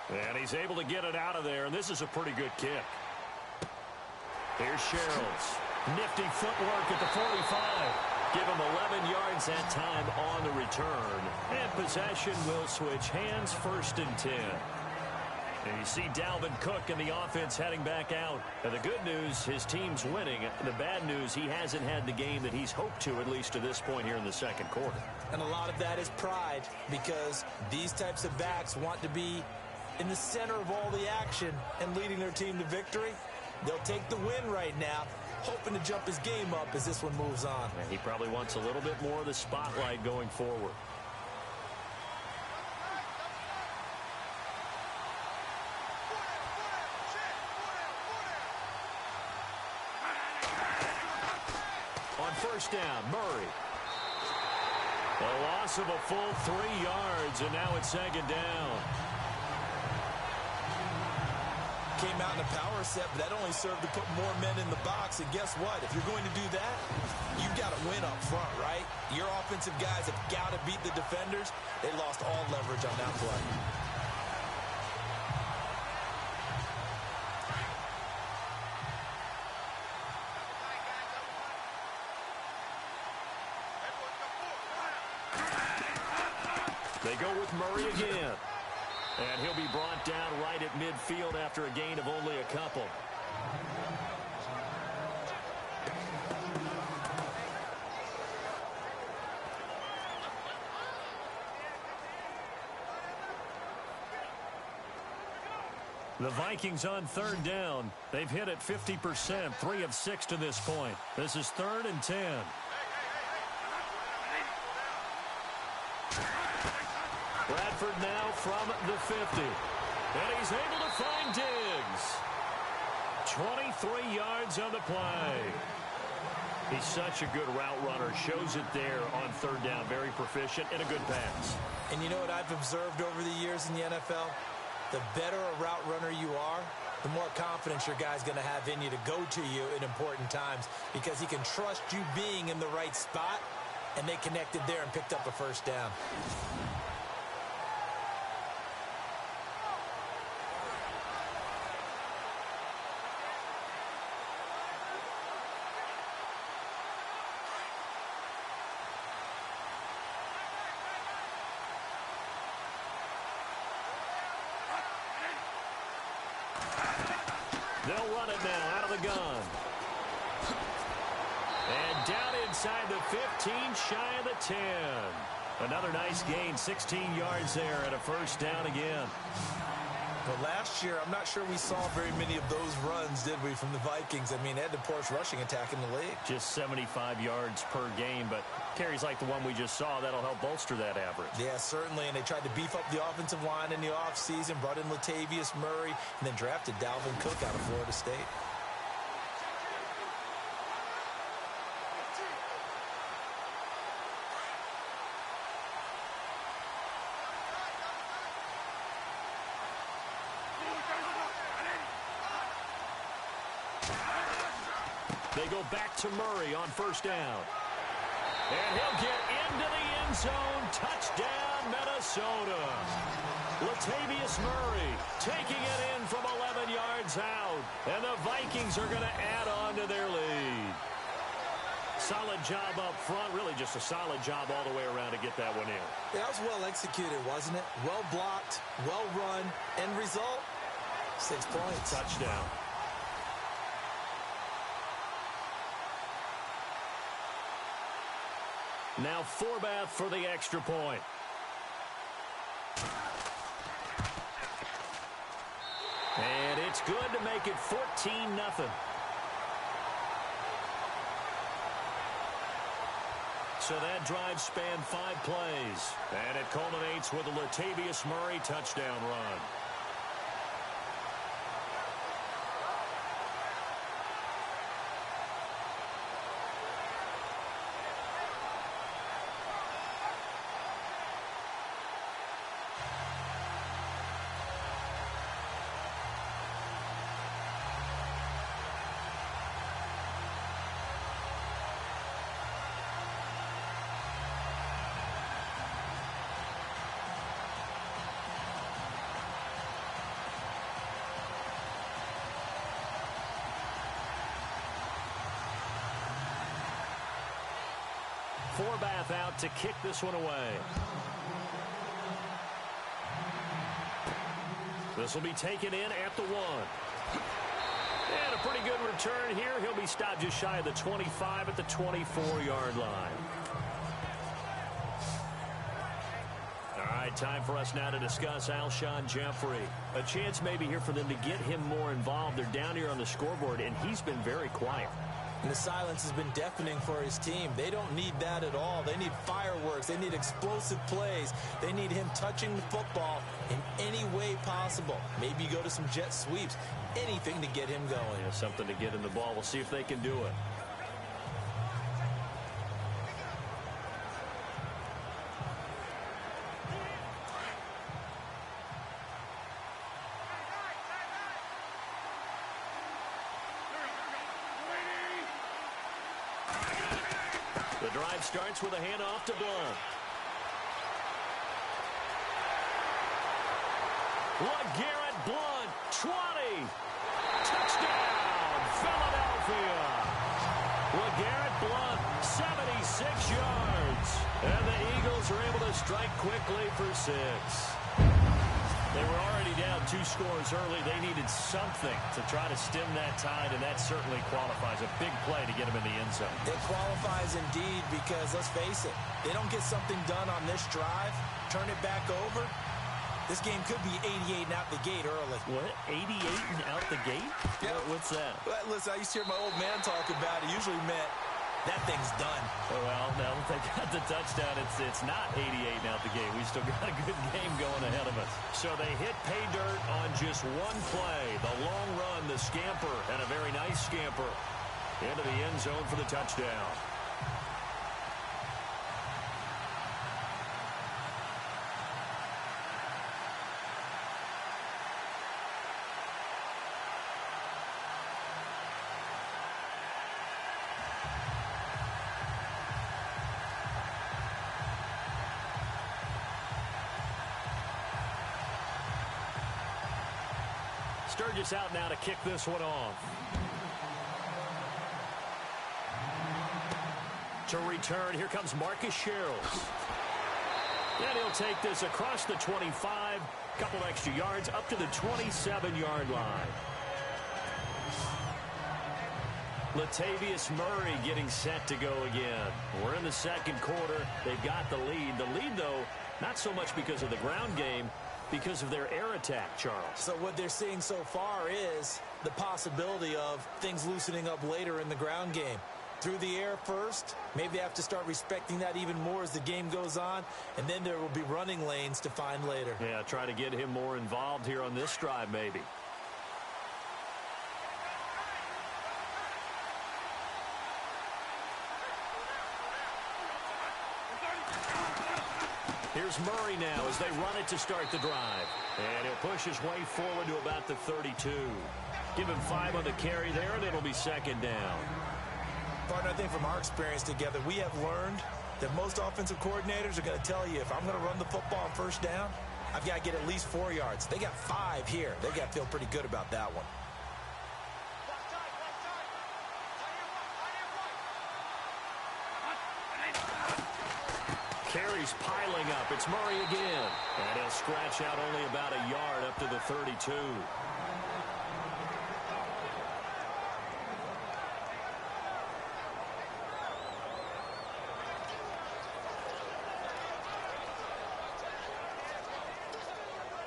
And he's able to get it out of there, and this is a pretty good kick. Here's Sherrills. Nifty footwork at the 45. Give him 11 yards that time on the return. And possession will switch hands, 1st and 10. And you see Dalvin Cook and the offense heading back out. And the good news, his team's winning. The bad news, he hasn't had the game that he's hoped to, at least to this point here in the 2nd quarter. And a lot of that is pride, because these types of backs want to be in the center of all the action and leading their team to victory. They'll take the win right now, hoping to jump his game up as this one moves on. And he probably wants a little bit more of the spotlight going forward. On 1st down, Murray. A loss of a full 3 yards, and now it's 2nd down. Came out in a power set, but that only served to put more men in the box. And guess what? If you're going to do that, you've got to win up front, right? Your offensive guys have got to beat the defenders. They lost all leverage on that play. They go with Murray again. And he'll be brought down right at midfield after a gain of only a couple. The Vikings on 3rd down. They've hit it 50%, 3 of 6 to this point. This is 3rd and 10. Bradford now from the 50. And he's able to find Diggs. 23 yards on the play. He's such a good route runner. Shows it there on 3rd down. Very proficient and a good pass. And you know what I've observed over the years in the NFL? The better a route runner you are, the more confidence your guy's going to have in you to go to you in important times, because he can trust you being in the right spot, and they connected there and picked up a 1st down. They'll run it now out of the gun. And down inside the 15, shy of the 10. Another nice gain, 16 yards there and a 1st down again. Well, last year, I'm not sure we saw very many of those runs, did we, from the Vikings? I mean, they had the poorest rushing attack in the league. Just 75 yards per game, but carries like the one we just saw, that'll help bolster that average. Yeah, certainly, and they tried to beef up the offensive line in the offseason, brought in Latavius Murray, and then drafted Dalvin Cook out of Florida State. They go back to Murray on 1st down. And he'll get into the end zone. Touchdown, Minnesota. Latavius Murray taking it in from 11 yards out. And the Vikings are going to add on to their lead. Solid job up front. Really just a solid job all the way around to get that one in. Yeah, that was well executed, wasn't it? Well blocked, well run. End result, 6 points. Touchdown. Now Forbath for the extra point. And it's good to make it 14-0. So that drive spanned 5 plays. And it culminates with a Latavius Murray touchdown run. Forbath out to kick this one away. This will be taken in at the 1. And a pretty good return here. He'll be stopped just shy of the 25 at the 24-yard line. All right, time for us now to discuss Alshon Jeffrey. A chance maybe here for them to get him more involved. They're down here on the scoreboard, and he's been very quiet. And the silence has been deafening for his team. They don't need that at all. They need fireworks. They need explosive plays. They need him touching the football in any way possible. Maybe you go to some jet sweeps. Anything to get him going. Yeah, something to get him the ball. We'll see if they can do it. The drive starts with a handoff to Blunt. LeGarrette Blunt, 20. Touchdown, Philadelphia. LeGarrette Blunt, 76 yards. And the Eagles are able to strike quickly for 6. They were already down 2 scores early. They needed something to try to stem that tide, and that certainly qualifies. A big play to get them in the end zone. It qualifies indeed because, let's face it, they don't get something done on this drive, turn it back over, this game could be 88 and out the gate early. What? 88 and out the gate? Yeah. What's that? Well, listen, I used to hear my old man talk about it. Usually meant that thing's done. Well, now that they got the touchdown, it's not 88 and out the gate. We still got a good game going ahead of us. So they hit pay dirt on just one play. The long run, the scamper, and a very nice scamper into the end zone for the touchdown. Sturgis out now to kick this one off. To return, here comes Marcus Sherrills. And he'll take this across the 25, couple extra yards, up to the 27-yard line. Latavius Murray getting set to go again. We're in the second quarter. They've got the lead. The lead, though, not so much because of the ground game, because of their air attack, Charles. So what they're seeing so far is the possibility of things loosening up later in the ground game. Through the air first, maybe they have to start respecting that even more as the game goes on, and then there will be running lanes to find later. Yeah, try to get him more involved here on this drive, maybe. Here's Murray now as they run it to start the drive. And he'll push his way forward to about the 32. Give him 5 on the carry there, and it'll be second down. Partner, I think from our experience together, we have learned that most offensive coordinators are going to tell you, if I'm going to run the football on first down, I've got to get at least 4 yards. They got 5 here. They got to feel pretty good about that one. Carries piling up. It's Murray again. And he'll scratch out only about a yard up to the 32.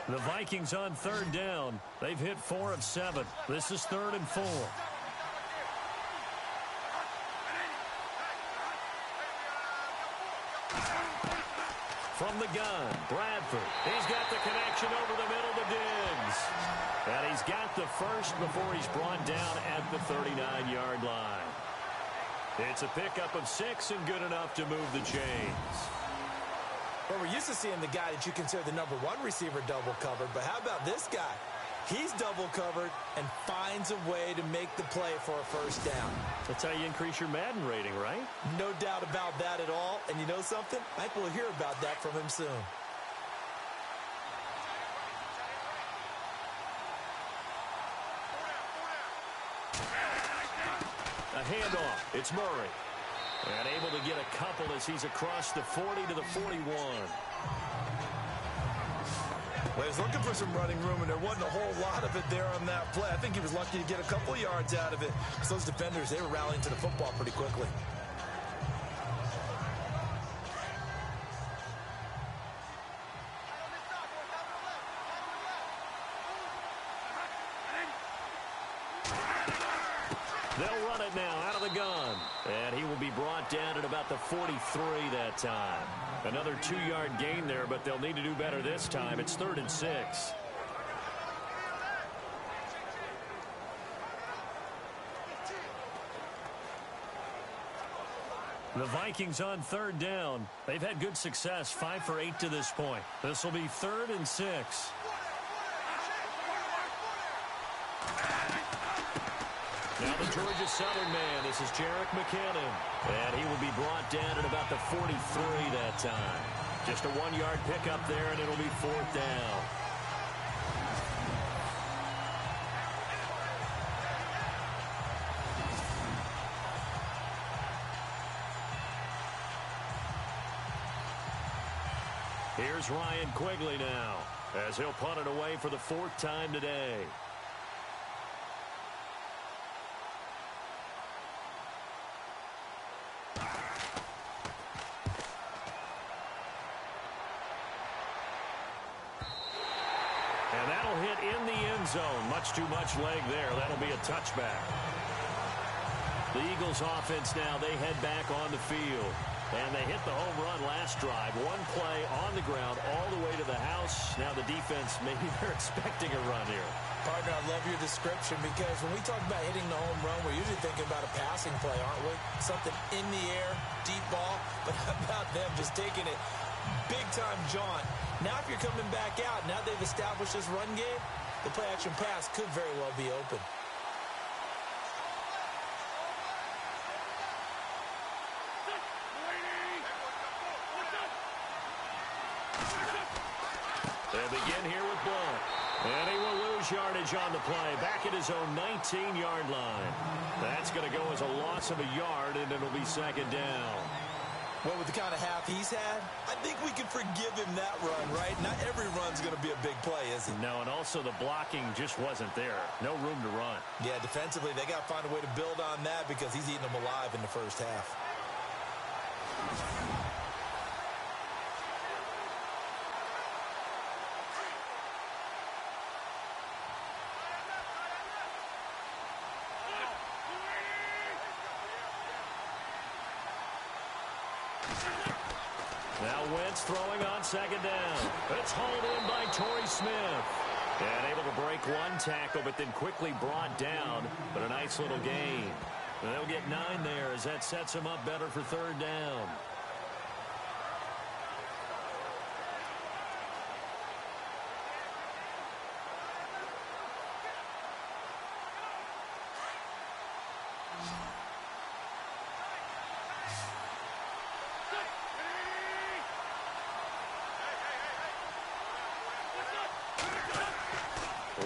The Vikings on third down. They've hit 4 of 7. This is 3rd and 4. From the gun, Bradford. He's got the connection over the middle to Diggs. And he's got the first before he's brought down at the 39-yard line. It's a pickup of 6 and good enough to move the chains. Well, we're used to seeing the guy that you consider the number 1 receiver double covered, but how about this guy? He's double covered and finds a way to make the play for a first down. That's how you increase your Madden rating, right? No doubt about that at all. And you know something? I think we'll hear about that from him soon. A handoff. It's Murray. And able to get a couple as he's across the 40 to the 41. Well, he was looking for some running room, and there wasn't a whole lot of it there on that play. I think he was lucky to get a couple yards out of it. So those defenders, they were rallying to the football pretty quickly. They'll run it now out of the gun. And he will be brought down at about the 43 that time. Another 2-yard gain there, but they'll need to do better this time. It's 3rd and 6. The Vikings on 3rd down. They've had good success, 5 for 8 to this point. This will be 3rd and 6. Now the Georgia Southern man, this is Jerick McKinnon. And he will be brought down at about the 43 that time. Just a 1-yard pickup there, and it'll be 4th down. Here's Ryan Quigley now, as he'll punt it away for the 4th time today. And that'll hit in the end zone. Much too much leg there. That'll be a touchback. The Eagles offense now, they head back on the field. And they hit the home run last drive. 1 play on the ground all the way to the house. Now the defense, maybe they're expecting a run here. Partner, I love your description because when we talk about hitting the home run, we're usually thinking about a passing play, aren't we? Something in the air, deep ball. But how about them just taking it big-time jaunt? Now if you're coming back out, now they've established this run game, the play-action pass could very well be open. They begin here with Blunt. And he will lose yardage on the play. Back at his own 19-yard line. That's going to go as a loss of a yard, and it'll be 2nd down. Well, with the kind of half he's had, I think we can forgive him that run, right? Not every run's going to be a big play, is it? No, and also the blocking just wasn't there. No room to run. Yeah, defensively, they got to find a way to build on that because he's eating them alive in the first half. Now Wentz throwing on 2nd down. It's hauled in by Torrey Smith. And able to break 1 tackle, but then quickly brought down. But a nice little gain. And they'll get 9 there as that sets them up better for 3rd down.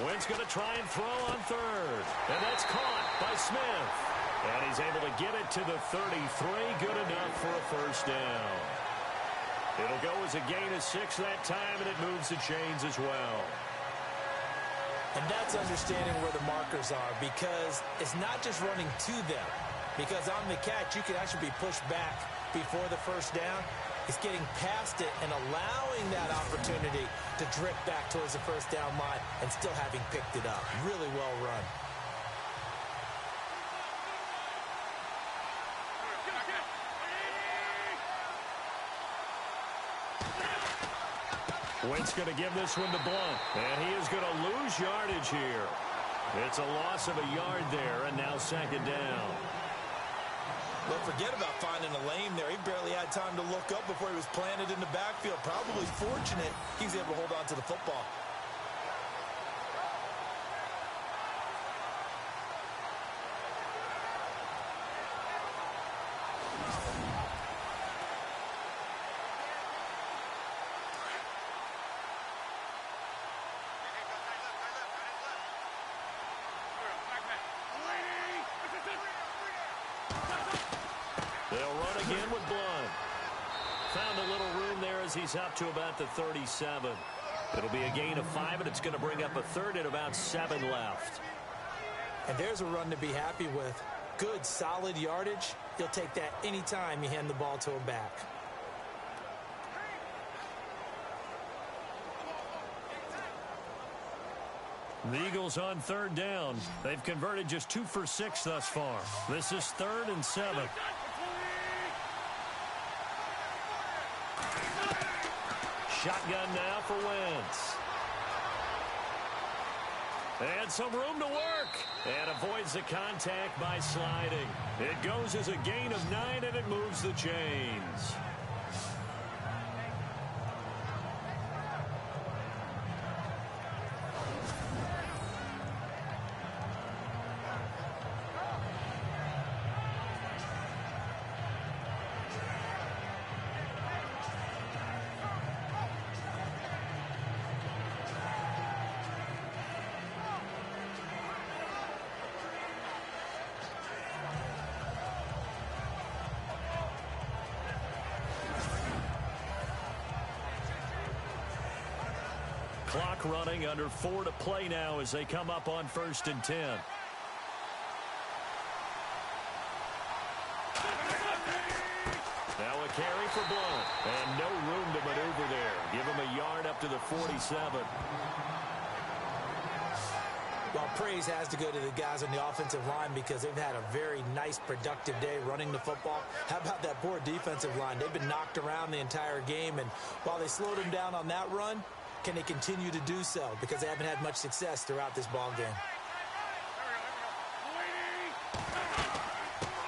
Wentz going to try and throw on 3rd. And that's caught by Smith. And he's able to get it to the 33. Good enough for a first down. It'll go as a gain of 6 that time, and it moves the chains as well. And that's understanding where the markers are because it's not just running to them. Because on the catch, you can actually be pushed back before the first down. It's getting past it and allowing that opportunity to drift back towards the first down line and still having picked it up. Really well run. Wentz going to give this one to Blunt. And he is going to lose yardage here. It's a loss of a yard there, and now second down. But forget about finding a lane there. He barely had time to look up before he was planted in the backfield. Probably fortunate he was able to hold on to the football. They'll run again with Blunt. Found a little room there as he's up to about the 37. It'll be a gain of 5, and it's going to bring up a third and about 7 left. And there's a run to be happy with. Good, solid yardage. He'll take that anytime you hand the ball to him back. The Eagles on third down. They've converted just 2 for 6 thus far. This is 3rd and 7. Shotgun now for Wentz. And some room to work. And avoids the contact by sliding. It goes as a gain of 9, and it moves the chains. Clock running, under 4 to play now as they come up on 1st and 10. Now a carry for Blunt. And no room to maneuver there. Give him a yard up to the 47. Well, praise has to go to the guys on the offensive line because they've had a very nice, productive day running the football. How about that poor defensive line? They've been knocked around the entire game, and while they slowed them down on that run, can they continue to do so? Because they haven't had much success throughout this ball game.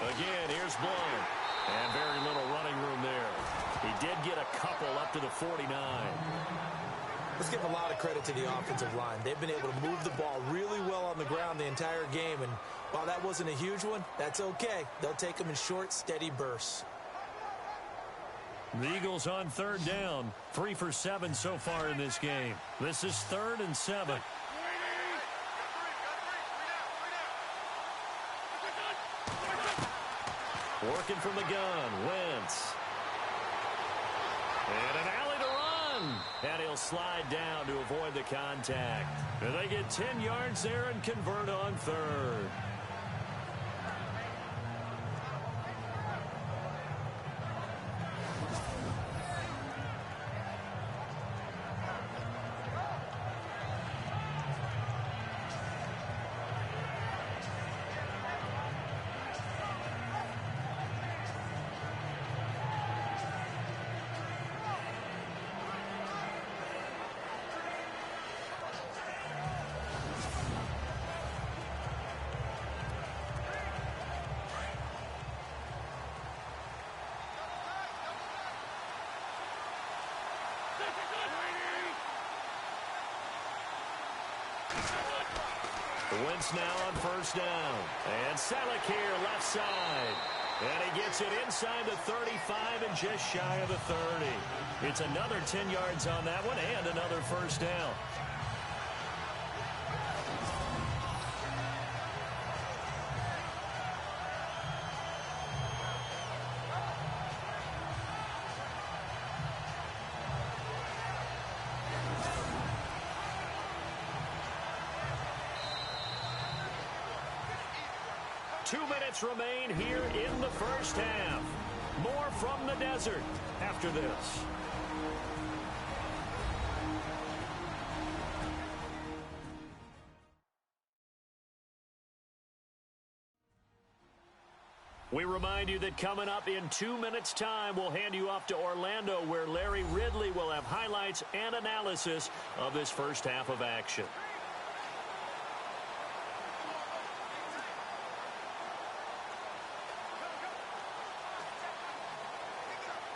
Again, here's Blunt. And very little running room there. He did get a couple up to the 49. Let's give a lot of credit to the offensive line. They've been able to move the ball really well on the ground the entire game. And while that wasn't a huge one, that's okay. They'll take them in short, steady bursts. The Eagles on third down. 3 for 7 so far in this game. This is 3rd and 7. Working from the gun, Wentz. And an alley to run. And he'll slide down to avoid the contact. And they get 10 yards there and convert on 3rd. Wentz now on 1st down. And Selleck here left side. And he gets it inside the 35 and just shy of the 30. It's another 10 yards on that one and another 1st down. Two minutes remain here in the first half. More from the desert after this. We remind you that coming up in 2 minutes' time, we'll hand you off to Orlando, where Larry Ridley will have highlights and analysis of this first half of action.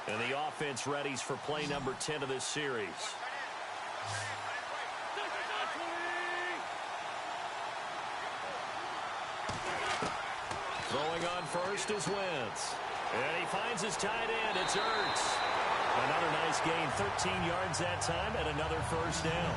And the offense readies for play number 10 of this series. Throwing on first is Wentz. And he finds his tight end. It's Ertz. Another nice gain, 13 yards that time, and another first down.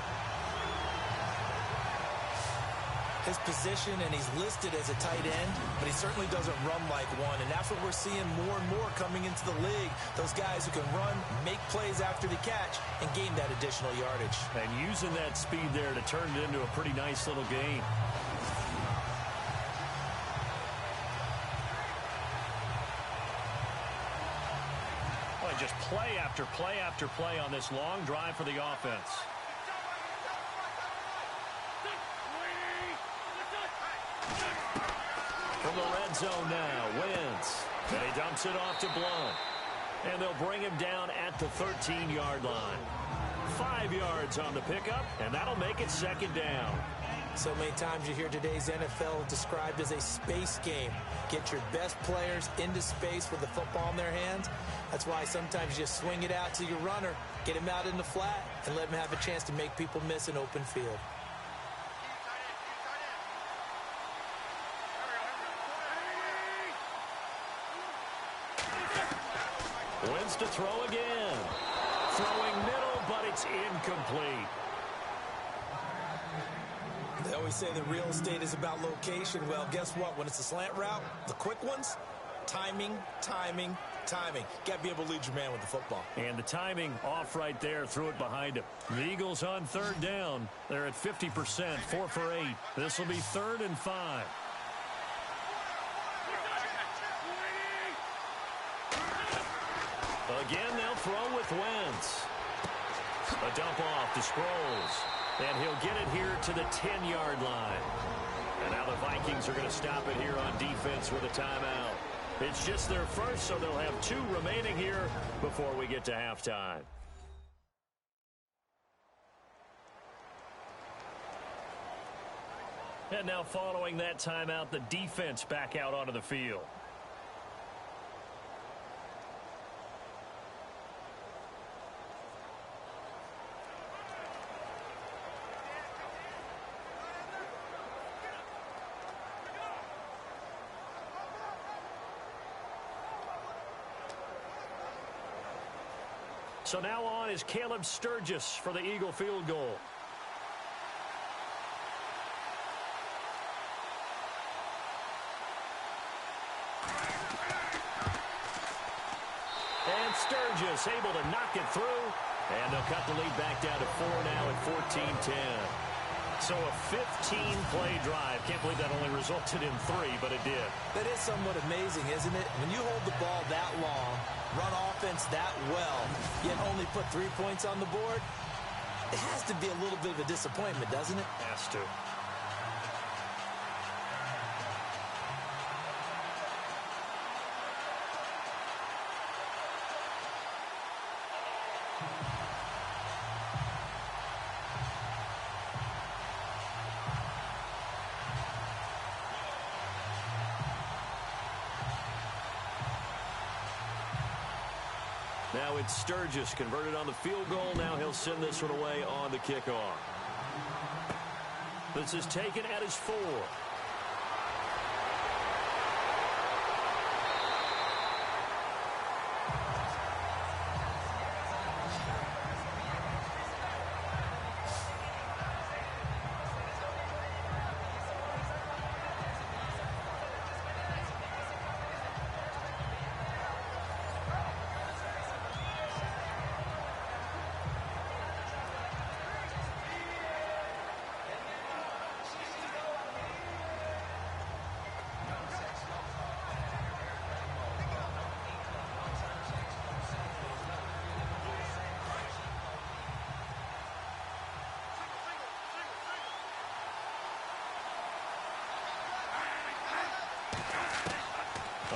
His position, and he's listed as a tight end, but he certainly doesn't run like one, and that's what we're seeing more and more coming into the league. Those guys who can run, make plays after the catch, and gain that additional yardage. And using that speed there to turn it into a pretty nice little gain. Just play after play after play on this long drive for the offense. From the red zone now, Wentz. And he dumps it off to Blunt. And they'll bring him down at the 13-yard line. 5 yards on the pickup, and that'll make it second down. So many times you hear today's NFL described as a space game. Get your best players into space with the football in their hands. That's why sometimes you just swing it out to your runner, get him out in the flat, and let him have a chance to make people miss an open field. Wentz to throw again. Throwing middle, but it's incomplete. They always say that real estate is about location. Well, guess what? When it's a slant route, the quick ones, timing, timing, timing. Got to be able to lead your man with the football. And the timing off right there, threw it behind him. The Eagles on third down. They're at 50%, 4 for 8. This will be 3rd and 5. Again, they'll throw with Wentz. A dump off to Sproles. And he'll get it here to the 10-yard line. And now the Vikings are going to stop it here on defense with a timeout. It's just their first, so they'll have 2 remaining here before we get to halftime. And now following that timeout, the defense back out onto the field. So now on is Caleb Sturgis for the Eagle field goal. And Sturgis able to knock it through. And they'll cut the lead back down to 4 now at 14-10. So a 15-play drive. Can't believe that only resulted in 3, but it did. That is somewhat amazing, isn't it? When you hold the ball that long, run offense that well, yet only put 3 points on the board, it has to be a little bit of a disappointment, doesn't it? Has to. Now it's Sturgis converted on the field goal. Now he'll send this one away on the kickoff. This is taken at his 4.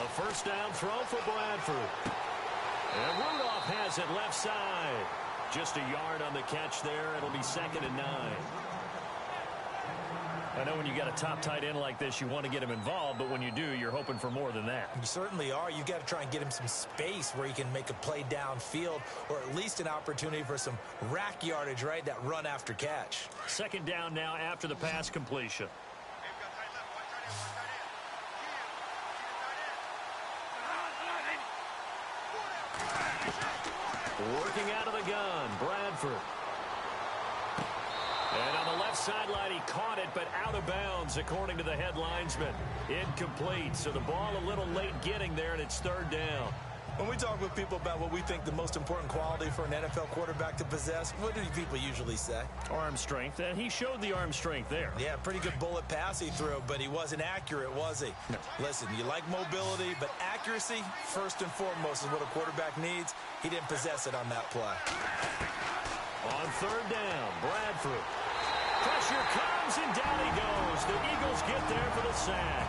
first down throw for Bradford. And Rudolph has it left side. Just a yard on the catch there. It'll be 2nd and 9. I know when you got a top tight end like this, you want to get him involved, but when you do, you're hoping for more than that. You certainly are. You've got to try and get him some space where he can make a play downfield, or at least an opportunity for some rack yardage, right? That run after catch. 2nd down now after the pass completion. Working out of the gun, Bradford. And on the left sideline, he caught it, but out of bounds, according to the head linesman. Incomplete, so the ball a little late getting there, and it's 3rd down. When we talk with people about what we think the most important quality for an NFL quarterback to possess, what do people usually say? Arm strength, and he showed the arm strength there. Yeah, pretty good bullet pass he threw, but he wasn't accurate, was he? No. Listen, you like mobility, but accuracy, first and foremost, is what a quarterback needs. He didn't possess it on that play. On 3rd down, Bradford. Pressure comes, and down he goes. The Eagles get there for the sack.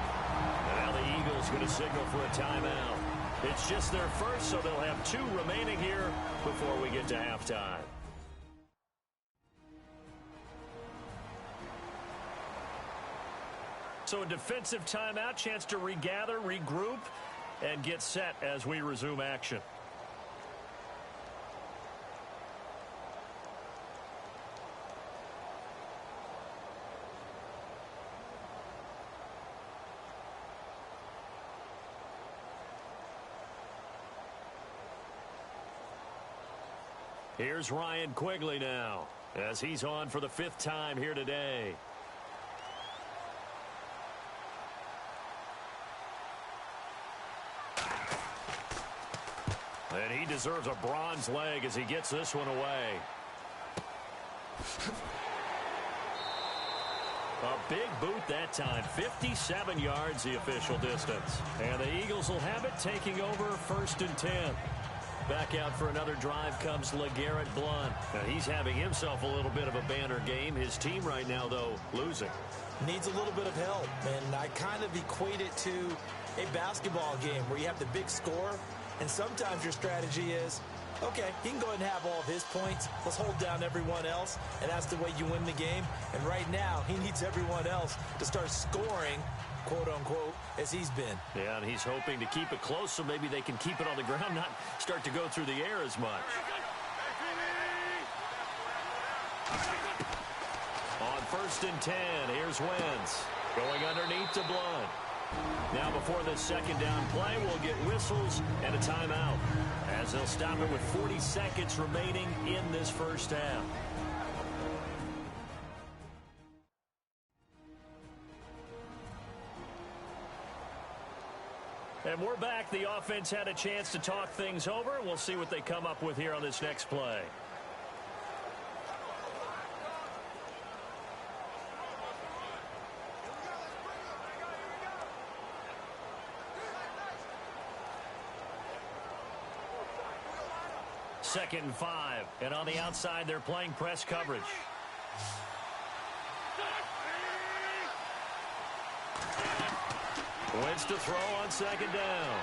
And now the Eagles going to signal for a timeout. It's just their first, so they'll have 2 remaining here before we get to halftime. So a defensive timeout, chance to regather, regroup, and get set as we resume action. Here's Ryan Quigley now, as he's on for the 5th time here today. And he deserves a bronze leg as he gets this one away. A big boot that time. 57 yards the official distance. And the Eagles will have it, taking over 1st and 10. Back out for another drive comes LeGarrette Blount. Now he's having himself a little bit of a banner game. His team right now, though, losing. Needs a little bit of help, and I kind of equate it to a basketball game where you have the big score, and sometimes your strategy is, okay, he can go ahead and have all of his points. Let's hold down everyone else, and that's the way you win the game. And right now, he needs everyone else to start scoring, quote-unquote, as he's been. Yeah, and he's hoping to keep it close so maybe they can keep it on the ground, not start to go through the air as much. On 1st and 10, here's Wentz. Going underneath to Blount. Now before this 2nd down play, we'll get whistles and a timeout, as they'll stop it with 40 seconds remaining in this 1st half. And we're back. The offense had a chance to talk things over. We'll see what they come up with here on this next play. Second and 5. And on the outside, they're playing press coverage. Wentz to throw on 2nd down.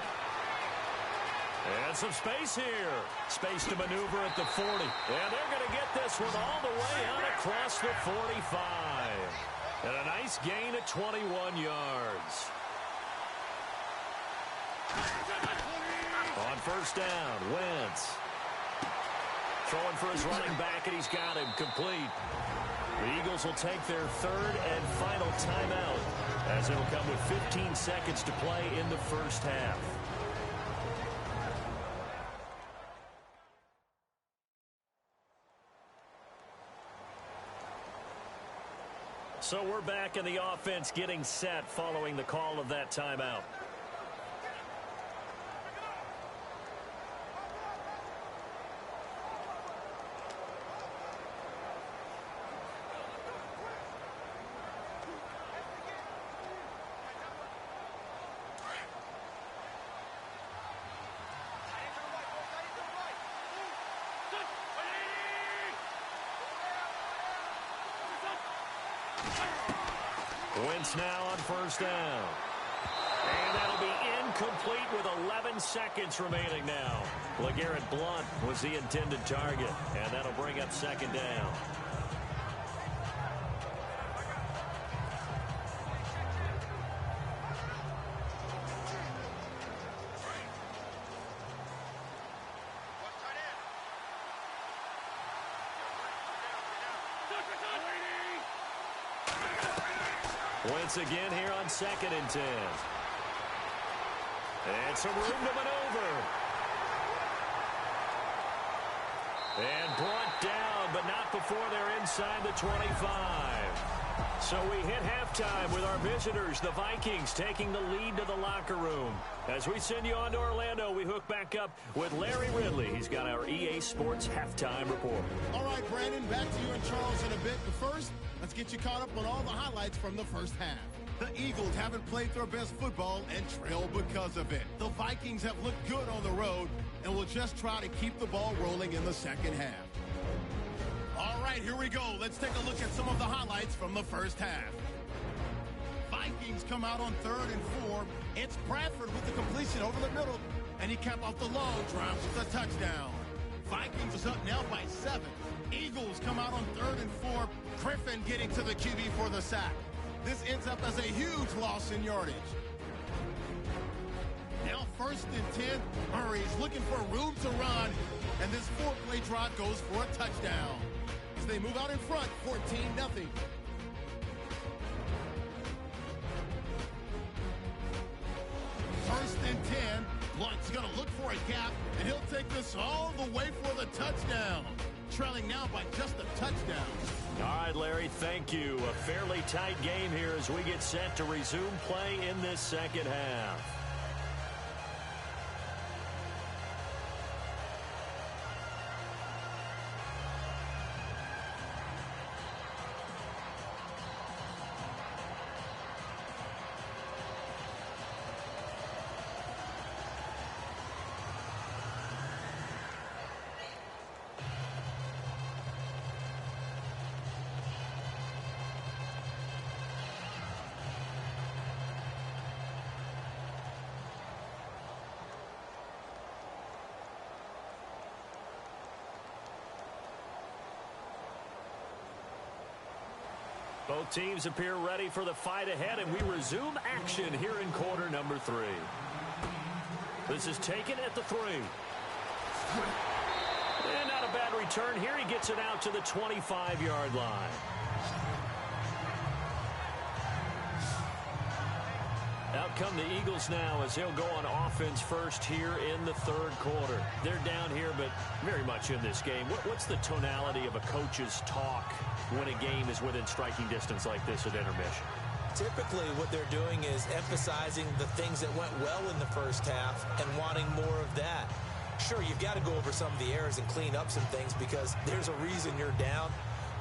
And some space here. Space to maneuver at the 40. And they're going to get this one all the way out across the 45. And a nice gain of 21 yards. On 1st down, Wentz. Throwing for his running back, and he's got him complete. The Eagles will take their 3rd and final timeout, as it'll come with 15 seconds to play in the 1st half. So we're back in the offense getting set following the call of that timeout. Wentz now on 1st down. And that'll be incomplete with 11 seconds remaining now. LeGarrette Blount was the intended target, and that'll bring up second down. Once again here on 2nd and 10. And some room to maneuver. And brought down, but not before they're inside the 25. So we hit halftime with our visitors, the Vikings, taking the lead to the locker room. As we send you on to Orlando, we hook back up with Larry Ridley. He's got our EA Sports halftime report. All right, Brandon, back to you and Charles in a bit. But first, let's get you caught up on all the highlights from the first half. The Eagles haven't played their best football and trail because of it. The Vikings have looked good on the road and will just try to keep the ball rolling in the second half. All right, here we go. Let's take a look at some of the highlights from the first half. Vikings come out on 3rd and 4. It's Bradford with the completion over the middle, and he capped off the long drive with a touchdown. Vikings is up now by 7. Eagles come out on 3rd and 4. Griffin getting to the QB for the sack. This ends up as a huge loss in yardage. Now 1st and 10. Murray's looking for room to run, and this 4-play drive goes for a touchdown. As they move out in front, 14-0. 1st and 10. Blunt's going to look for a gap, and he'll take this all the way for the touchdown. Trailing now by just a touchdown. All right, Larry, thank you. A fairly tight game here as we get set to resume play in this second half. Both teams appear ready for the fight ahead, and we resume action here in quarter number 3. This is taken at the 3. And not a bad return here. He gets it out to the 25-yard line. Out come the Eagles now as they'll go on offense first here in the 3rd quarter. They're down here, but very much in this game. What's the tonality of a coach's talk when a game is within striking distance like this at intermission? Typically, what they're doing is emphasizing the things that went well in the first half and wanting more of that. Sure, you've got to go over some of the errors and clean up some things because there's a reason you're down.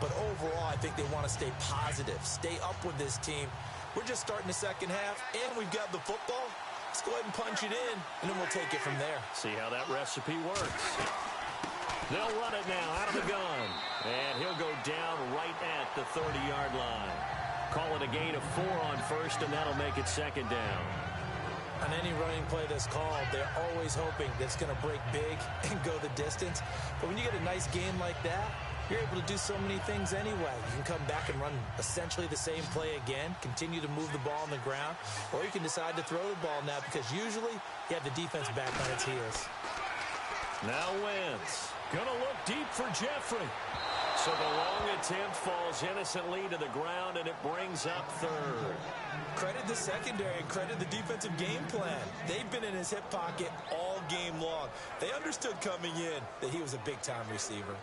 But overall, I think they want to stay positive, stay up with this team. We're just starting the second half, and we've got the football. Let's go ahead and punch it in, and then we'll take it from there. See how that recipe works. They'll run it now out of the gun. And he'll go down right at the 30-yard line. Call it a gain of 4 on first, and that'll make it second down. On any running play that's called, they're always hoping that it's going to break big and go the distance. But when you get a nice game like that, you're able to do so many things anyway. You can come back and run essentially the same play again, continue to move the ball on the ground, or you can decide to throw the ball now because usually you have the defense back on its heels. Now Wentz. Going to look deep for Jeffrey. So the long attempt falls innocently to the ground, and it brings up 3rd. Credit the secondary and credit the defensive game plan. They've been in his hip pocket all game long. They understood coming in that he was a big-time receiver.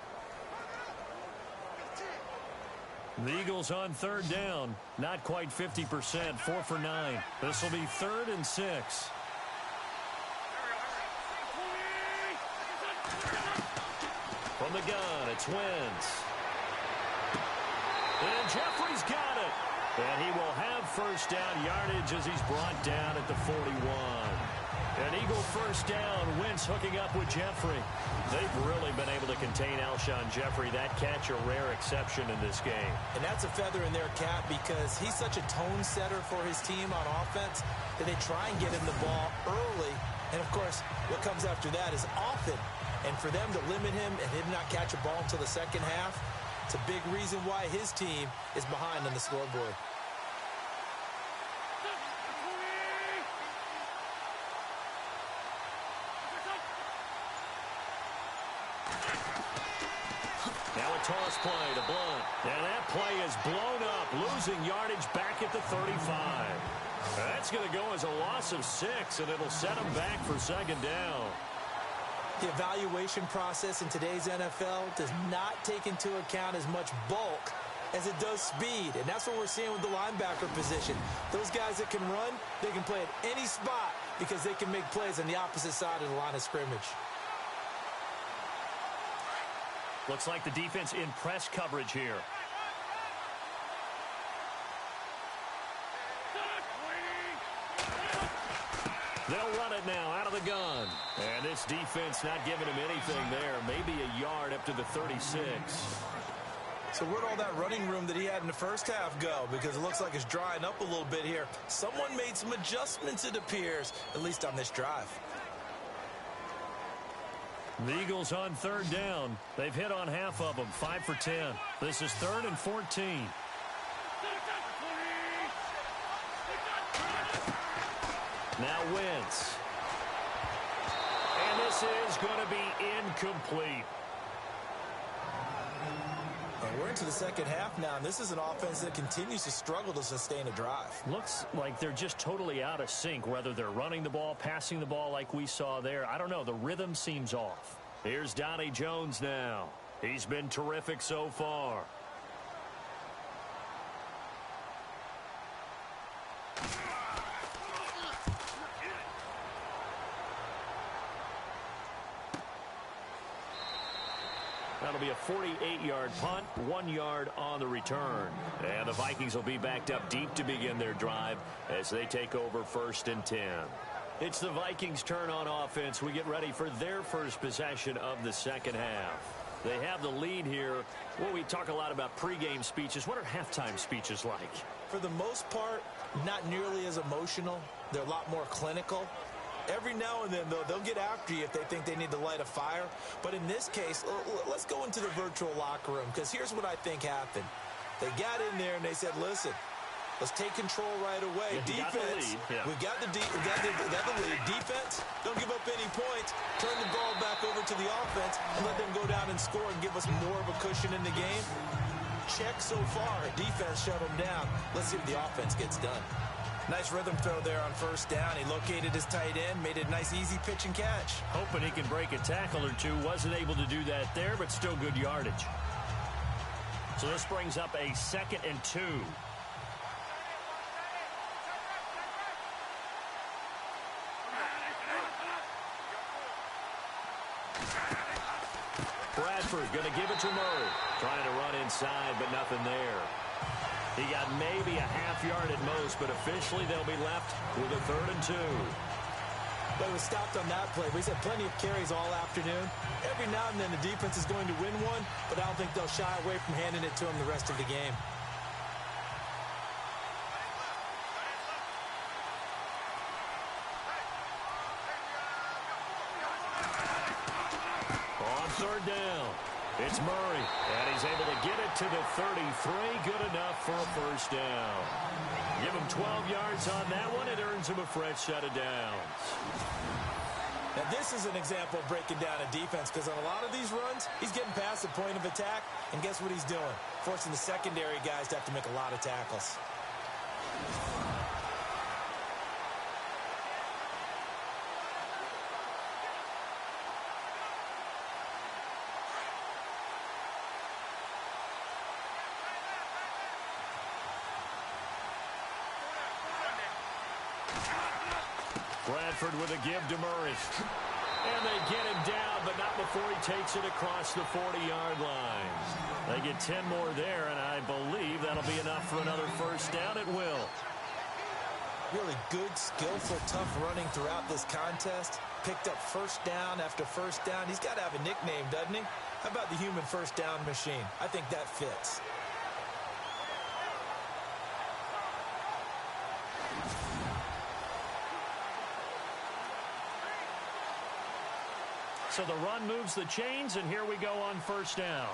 The Eagles on 3rd down. Not quite 50%. 4 for 9. This will be 3rd and 6. From the gun, it's Wentz. And Jeffrey's got it. And he will have first down yardage as he's brought down at the 41. An Eagle first down. Wentz hooking up with Jeffrey. They've really been able to contain Alshon Jeffrey. That catch a rare exception in this game. And that's a feather in their cap because he's such a tone setter for his team on offense that they try and get him the ball early. And, of course, what comes after that is often. And for them to limit him and him not catch a ball until the second half, it's a big reason why his team is behind on the scoreboard. Now a toss play to Blunt. And that play is blown up, losing yardage back at the 35. That's going to go as a loss of 6, and it'll set them back for second down. The evaluation process in today's NFL does not take into account as much bulk as it does speed, and that's what we're seeing with the linebacker position. Those guys that can run, they can play at any spot because they can make plays on the opposite side of the line of scrimmage. Looks like the defense in press coverage here. They'll run it now out of the gun. And this defense not giving him anything there. Maybe a yard up to the 36. So where'd all that running room that he had in the first half go? Because it looks like it's drying up a little bit here. Someone made some adjustments, it appears, at least on this drive. The Eagles on third down. They've hit on half of them, 5 for 10. This is 3rd and 14. Now Wentz. And this is going to be incomplete. We're into the second half now, and this is an offense that continues to struggle to sustain a drive. Looks like they're just totally out of sync, whether they're running the ball, passing the ball like we saw there. I don't know. The rhythm seems off. Here's Donnie Jones now. He's been terrific so far. That'll be a 48-yard punt, 1 yard on the return. And the Vikings will be backed up deep to begin their drive as they take over 1st and 10. It's the Vikings' turn on offense. We get ready for their first possession of the second half. They have the lead here. Well, we talk a lot about pregame speeches. What are halftime speeches like? For the most part, not nearly as emotional. They're a lot more clinical. Every now and then, though, they'll get after you if they think they need to light a fire. But in this case, let's go into the virtual locker room, because here's what I think happened. They got in there and they said, listen, let's take control right away. Defense, we've got the lead. Defense, don't give up any points. Turn the ball back over to the offense and let them go down and score and give us more of a cushion in the game. Check so far. Defense shut them down. Let's see what the offense gets done. Nice rhythm throw there on first down. He located his tight end, made it a nice, easy pitch and catch. Hoping he can break a tackle or two. Wasn't able to do that there, but still good yardage. So this brings up a 2nd and 2. Bradford going to give it to Murray. Trying to run inside, but nothing there. He got maybe a half yard at most, but officially they'll be left with a 3rd and 2. But it was stopped on that play. We've had plenty of carries all afternoon. Every now and then the defense is going to win one, but I don't think they'll shy away from handing it to him the rest of the game. On 3rd down, it's Murray, and he's able to get it to the 33. Good enough for a first down. Give him 12 yards on that one. It earns him a fresh set of downs. Now, this is an example of breaking down a defense, because on a lot of these runs, he's getting past the point of attack, and guess what he's doing? Forcing the secondary guys to have to make a lot of tackles. Bradford with a give to Murray. And they get him down, but not before he takes it across the 40-yard line. They get 10 more there, and I believe that'll be enough for another first down. It will. Really good, skillful, tough running throughout this contest. Picked up first down after first down. He's got to have a nickname, doesn't he? How about the human first down machine? I think that fits. So the run moves the chains, and here we go on first down.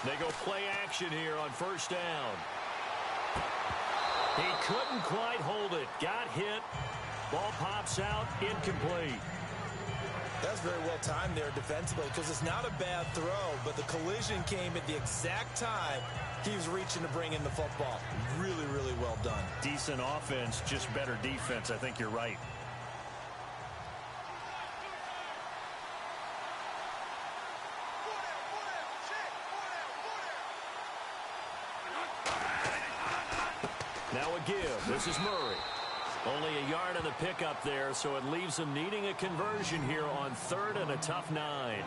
They go play action here on first down. He couldn't quite hold it. Got hit. Ball pops out. Incomplete. That's very well timed there defensively because it's not a bad throw, but the collision came at the exact time he was reaching to bring in the football. Really, really well done. Decent offense, just better defense. I think you're right. Now a give. This is Murray. Only a yard on the pickup there, so it leaves him needing a conversion here on third and a tough 9.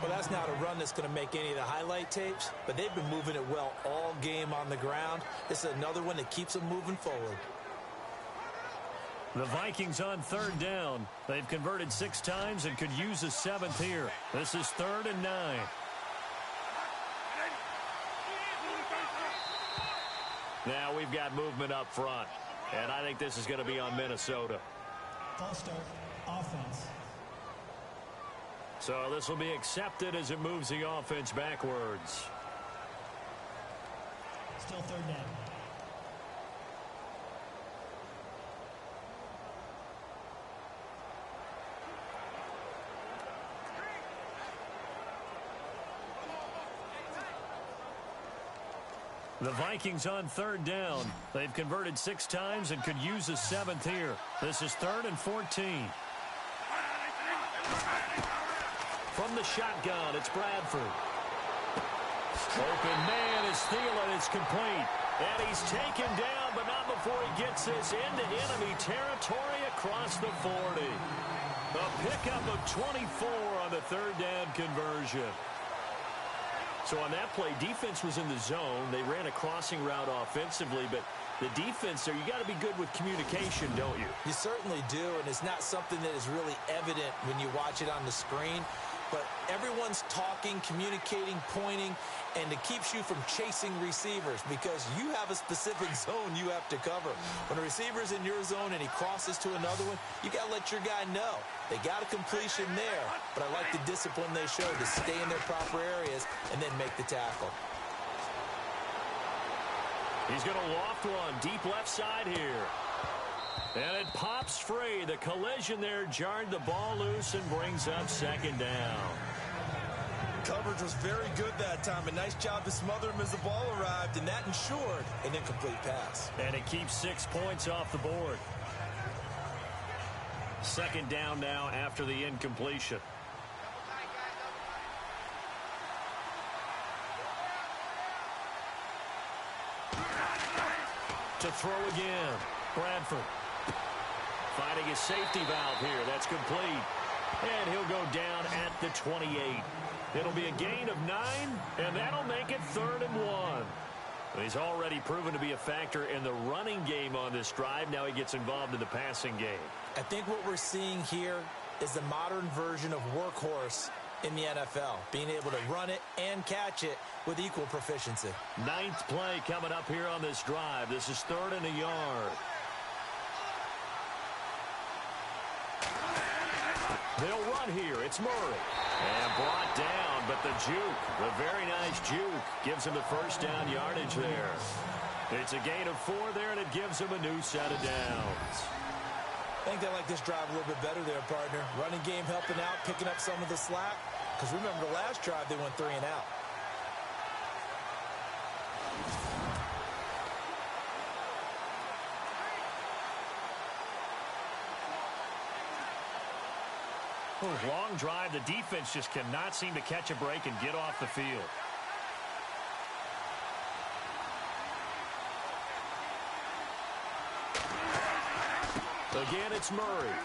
Well, that's not a run that's going to make any of the highlight tapes, but they've been moving it well all game on the ground. This is another one that keeps them moving forward. The Vikings on third down. They've converted 6 times and could use a 7th here. This is 3rd and 9. Now we've got movement up front, and I think this is going to be on Minnesota. False start, offense. So this will be accepted as it moves the offense backwards. Still 3rd down. The Vikings on third down. They've converted 6 times and could use a 7th here. This is 3rd and 14. From the shotgun, it's Bradford. Open man is Thielen. It's complete. And he's taken down, but not before he gets this into enemy territory across the 40. A pickup of 24 on the 3rd down conversion. So on that play, defense was in the zone. They ran a crossing route offensively, but the defense there, you got to be good with communication, don't you? You certainly do, and it's not something that is really evident when you watch it on the screen. But everyone's talking, communicating, pointing, and it keeps you from chasing receivers because you have a specific zone you have to cover. When a receiver's in your zone and he crosses to another one, you got to let your guy know. They got a completion there, but I like the discipline they showed to stay in their proper areas and then make the tackle. He's going to loft one deep left side here. And it pops free. The collision there jarred the ball loose and brings up 2nd down. Coverage was very good that time. A nice job to smother him as the ball arrived, and that ensured an incomplete pass. And it keeps 6 points off the board. 2nd down now after the incompletion. To throw again. Bradford. Finding his safety valve here. That's complete. And he'll go down at the 28. It'll be a gain of 9, and that'll make it 3rd and 1. He's already proven to be a factor in the running game on this drive. Now he gets involved in the passing game. I think what we're seeing here is the modern version of workhorse in the NFL, being able to run it and catch it with equal proficiency. 9th play coming up here on this drive. This is 3rd and a yard. They'll run here. It's Murray. And brought down, but the juke, the very nice juke, gives him the 1st down yardage there. It's a gain of 4 there, and it gives him a new set of downs. I think they like this drive a little bit better there, partner. Running game helping out, picking up some of the slack. Because remember the last drive, they went 3 and out. Long drive. The defense just cannot seem to catch a break and get off the field. Again, it's Murray.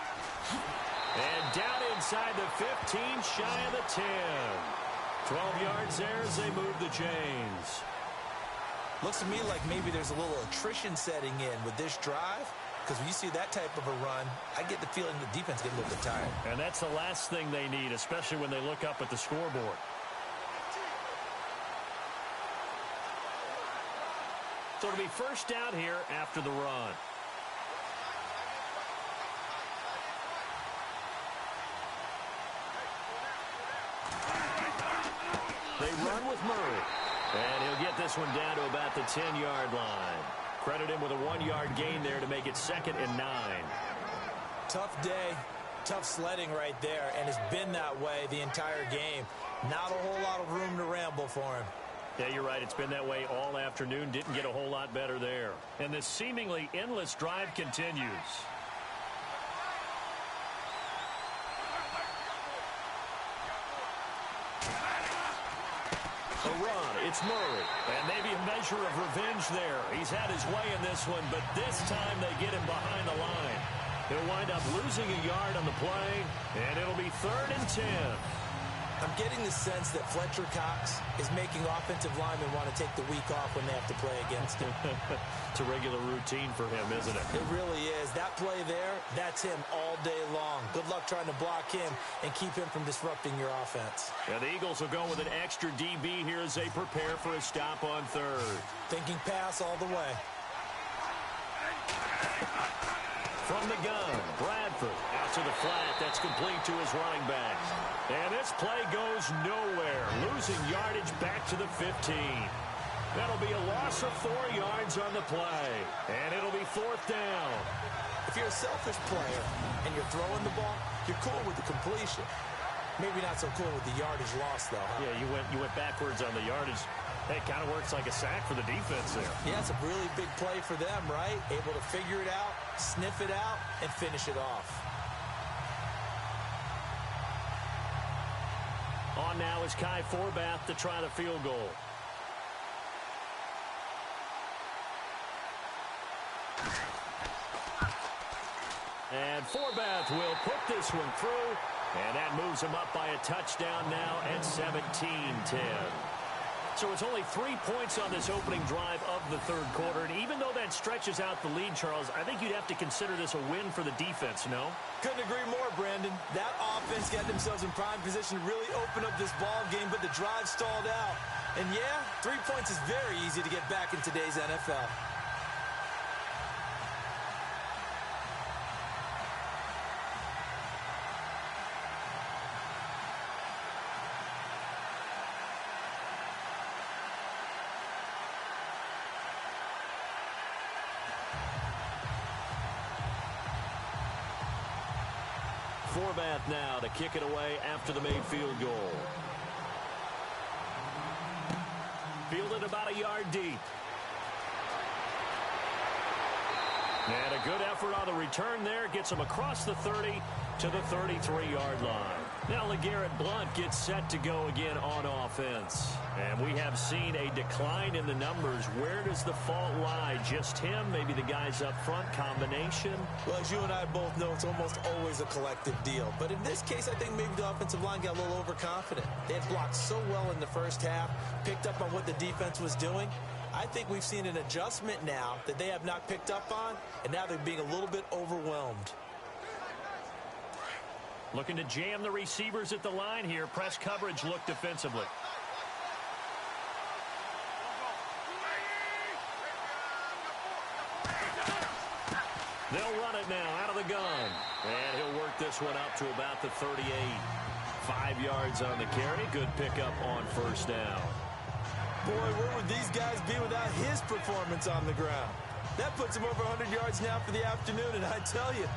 And down inside the 15, shy of the 10. 12 yards there as they move the chains. Looks to me like maybe there's a little attrition setting in with this drive. Because when you see that type of a run, I get the feeling the defense gets a little bit tired. And that's the last thing they need, especially when they look up at the scoreboard. So it'll be first down here after the run. They run with Murray. And he'll get this one down to about the 10-yard line. Credit him with a 1-yard gain there to make it 2nd and 9. Tough day, tough sledding right there, and it's been that way the entire game. Not a whole lot of room to ramble for him. Yeah, you're right. It's been that way all afternoon. Didn't get a whole lot better there. And this seemingly endless drive continues. A run, it's Murray. And maybe a measure of revenge there. He's had his way in this one, but this time they get him behind the line. He'll wind up losing a yard on the play, and it'll be 3rd and 10. I'm getting the sense that Fletcher Cox is making offensive linemen want to take the week off when they have to play against him. It's a regular routine for him, isn't it? It really is. That play there, that's him all day long. Good luck trying to block him and keep him from disrupting your offense. Yeah, the Eagles will go with an extra DB here as they prepare for a stop on 3rd. Thinking pass all the way. From the gun, Bradford out to the flat. That's complete to his running back. And this play goes nowhere. Losing yardage back to the 15. That'll be a loss of 4 yards on the play. And it'll be 4th down. If you're a selfish player and you're throwing the ball, you're cool with the completion. Maybe not so cool with the yardage loss, though. Huh? Yeah, you went backwards on the yardage. Hey, it kind of works like a sack for the defense there. Yeah, it's a really big play for them, right? Able to figure it out, sniff it out, and finish it off. On now is Kai Forbath to try the field goal. And Forbath will put this one through, and that moves him up by a touchdown now at 17-10. So it's only 3 points on this opening drive of the 3rd quarter. And even though that stretches out the lead, Charles, I think you'd have to consider this a win for the defense, no? Couldn't agree more, Brandon. That offense got themselves in prime position to really open up this ball game, but the drive stalled out. And yeah, 3 points is very easy to get back in today's NFL. Forbath now to kick it away after the made field goal. Fielded about a yard deep. And a good effort on the return there. Gets him across the 30 to the 33-yard line. Now LeGarrette Blount gets set to go again on offense. And we have seen a decline in the numbers. Where does the fault lie? Just him? Maybe the guys up front? Combination? Well, as you and I both know, it's almost always a collective deal. But in this case, I think maybe the offensive line got a little overconfident. They had blocked so well in the first half, picked up on what the defense was doing. I think we've seen an adjustment now that they have not picked up on, and now they're being a little bit overwhelmed. Looking to jam the receivers at the line here. Press coverage look defensively. They'll run it now out of the gun. And he'll work this one up to about the 38. 5 yards on the carry. Good pickup on first down. Boy, where would these guys be without his performance on the ground? That puts him over 100 yards now for the afternoon, and I tell you,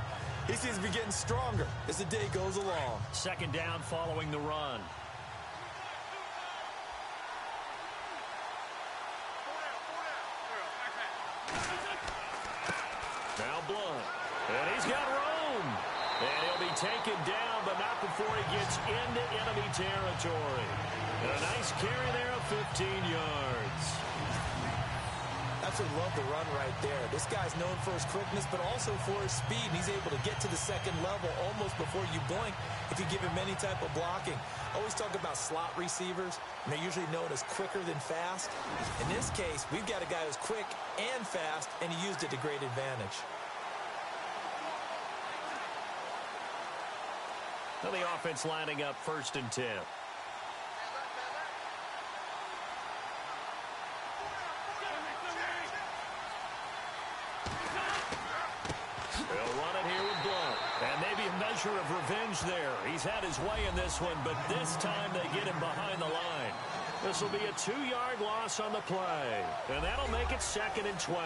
he seems to be getting stronger as the day goes along. 2nd down following the run. Now Blount. And he's got room. And he'll be taken down, but not before he gets into enemy territory. And a nice carry there of 15 yards. That absolutely love the run right there. This guy's known for his quickness, but also for his speed. And he's able to get to the second level almost before you blink if you give him any type of blocking. I always talk about slot receivers, and they're usually known as quicker than fast. In this case, we've got a guy who's quick and fast, and he used it to great advantage. Well, the offense lining up 1st and 10. They'll run it here with Blount. And maybe a measure of revenge there. He's had his way in this one, but this time they get him behind the line. This will be a 2-yard loss on the play. And that'll make it 2nd and 12.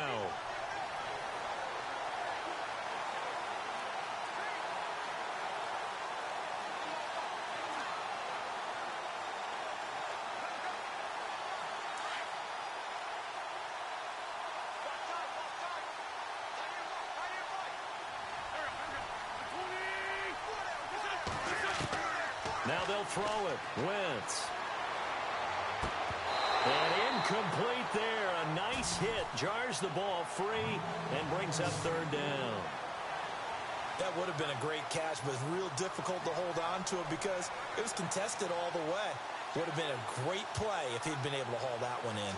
Now they'll throw it. Wentz. And incomplete there. A nice hit. Jars the ball free and brings up 3rd down. That would have been a great catch, but it's real difficult to hold on to it because it was contested all the way. Would have been a great play if he'd been able to haul that one in.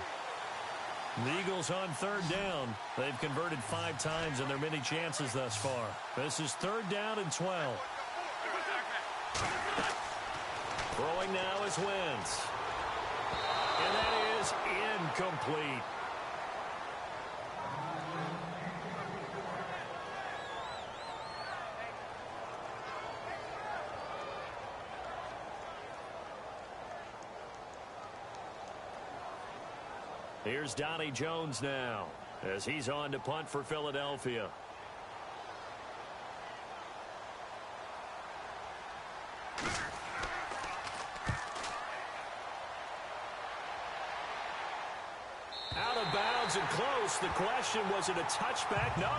The Eagles on 3rd down. They've converted 5 times in their many chances thus far. This is 3rd down and 12. Throwing now is Wentz. And that is incomplete. Here's Donnie Jones now as he's on to punt for Philadelphia. Out of bounds and close. The question, was it a touchback? No.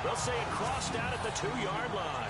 They'll say it crossed out at the 2-yard line.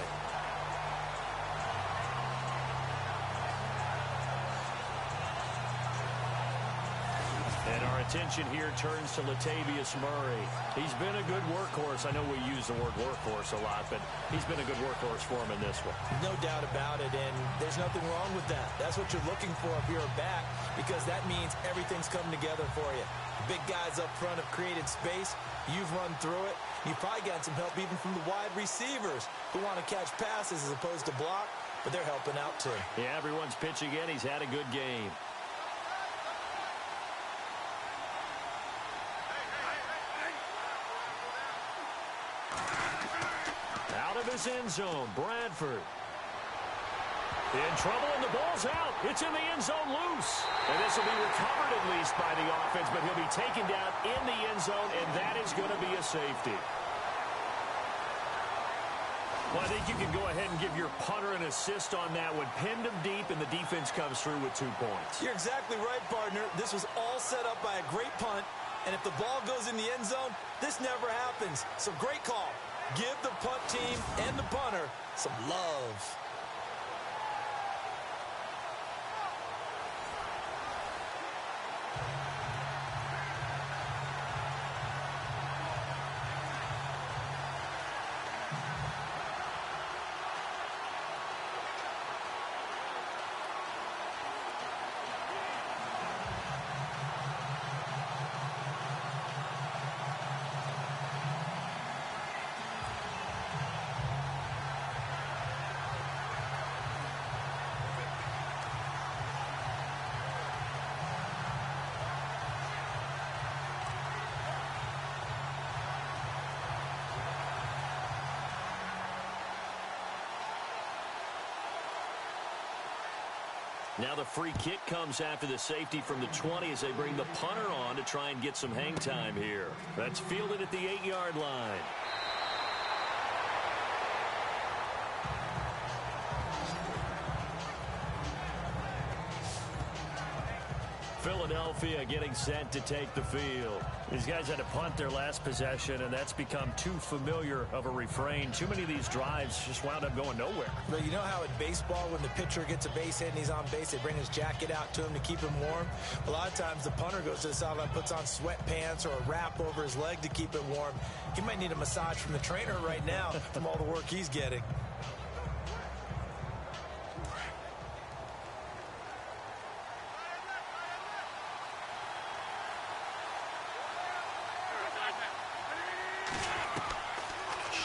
And our attention here turns to Latavius Murray. He's been a good workhorse. I know we use the word workhorse a lot, but he's been a good workhorse for him in this one. No doubt about it, and there's nothing wrong with that. That's what you're looking for if you're a back, because that means everything's coming together for you. Big guys up front have created space. You've run through it. You've probably gotten some help even from the wide receivers who want to catch passes as opposed to block, but they're helping out too. Yeah, everyone's pitching in. He's had a good game. Out of his end zone, Bradford. In trouble, and the ball's out. It's in the end zone loose. And this will be recovered at least by the offense, but he'll be taken down in the end zone, and that is going to be a safety. Well, I think you can go ahead and give your punter an assist on that one. Pinned him deep, and the defense comes through with 2 points. You're exactly right, partner. This was all set up by a great punt, and if the ball goes in the end zone, this never happens. So great call. Give the punt team and the punter some love. Now the free kick comes after the safety from the 20 as they bring the punter on to try and get some hang time here. That's fielded at the 8-yard line. Philadelphia getting set to take the field. These guys had to punt their last possession, and that's become too familiar of a refrain. Too many of these drives just wound up going nowhere. But you know how in baseball, when the pitcher gets a base hit and he's on base, they bring his jacket out to him to keep him warm? A lot of times the punter goes to the sideline, puts on sweatpants or a wrap over his leg to keep him warm. He might need a massage from the trainer right now from all the work he's getting.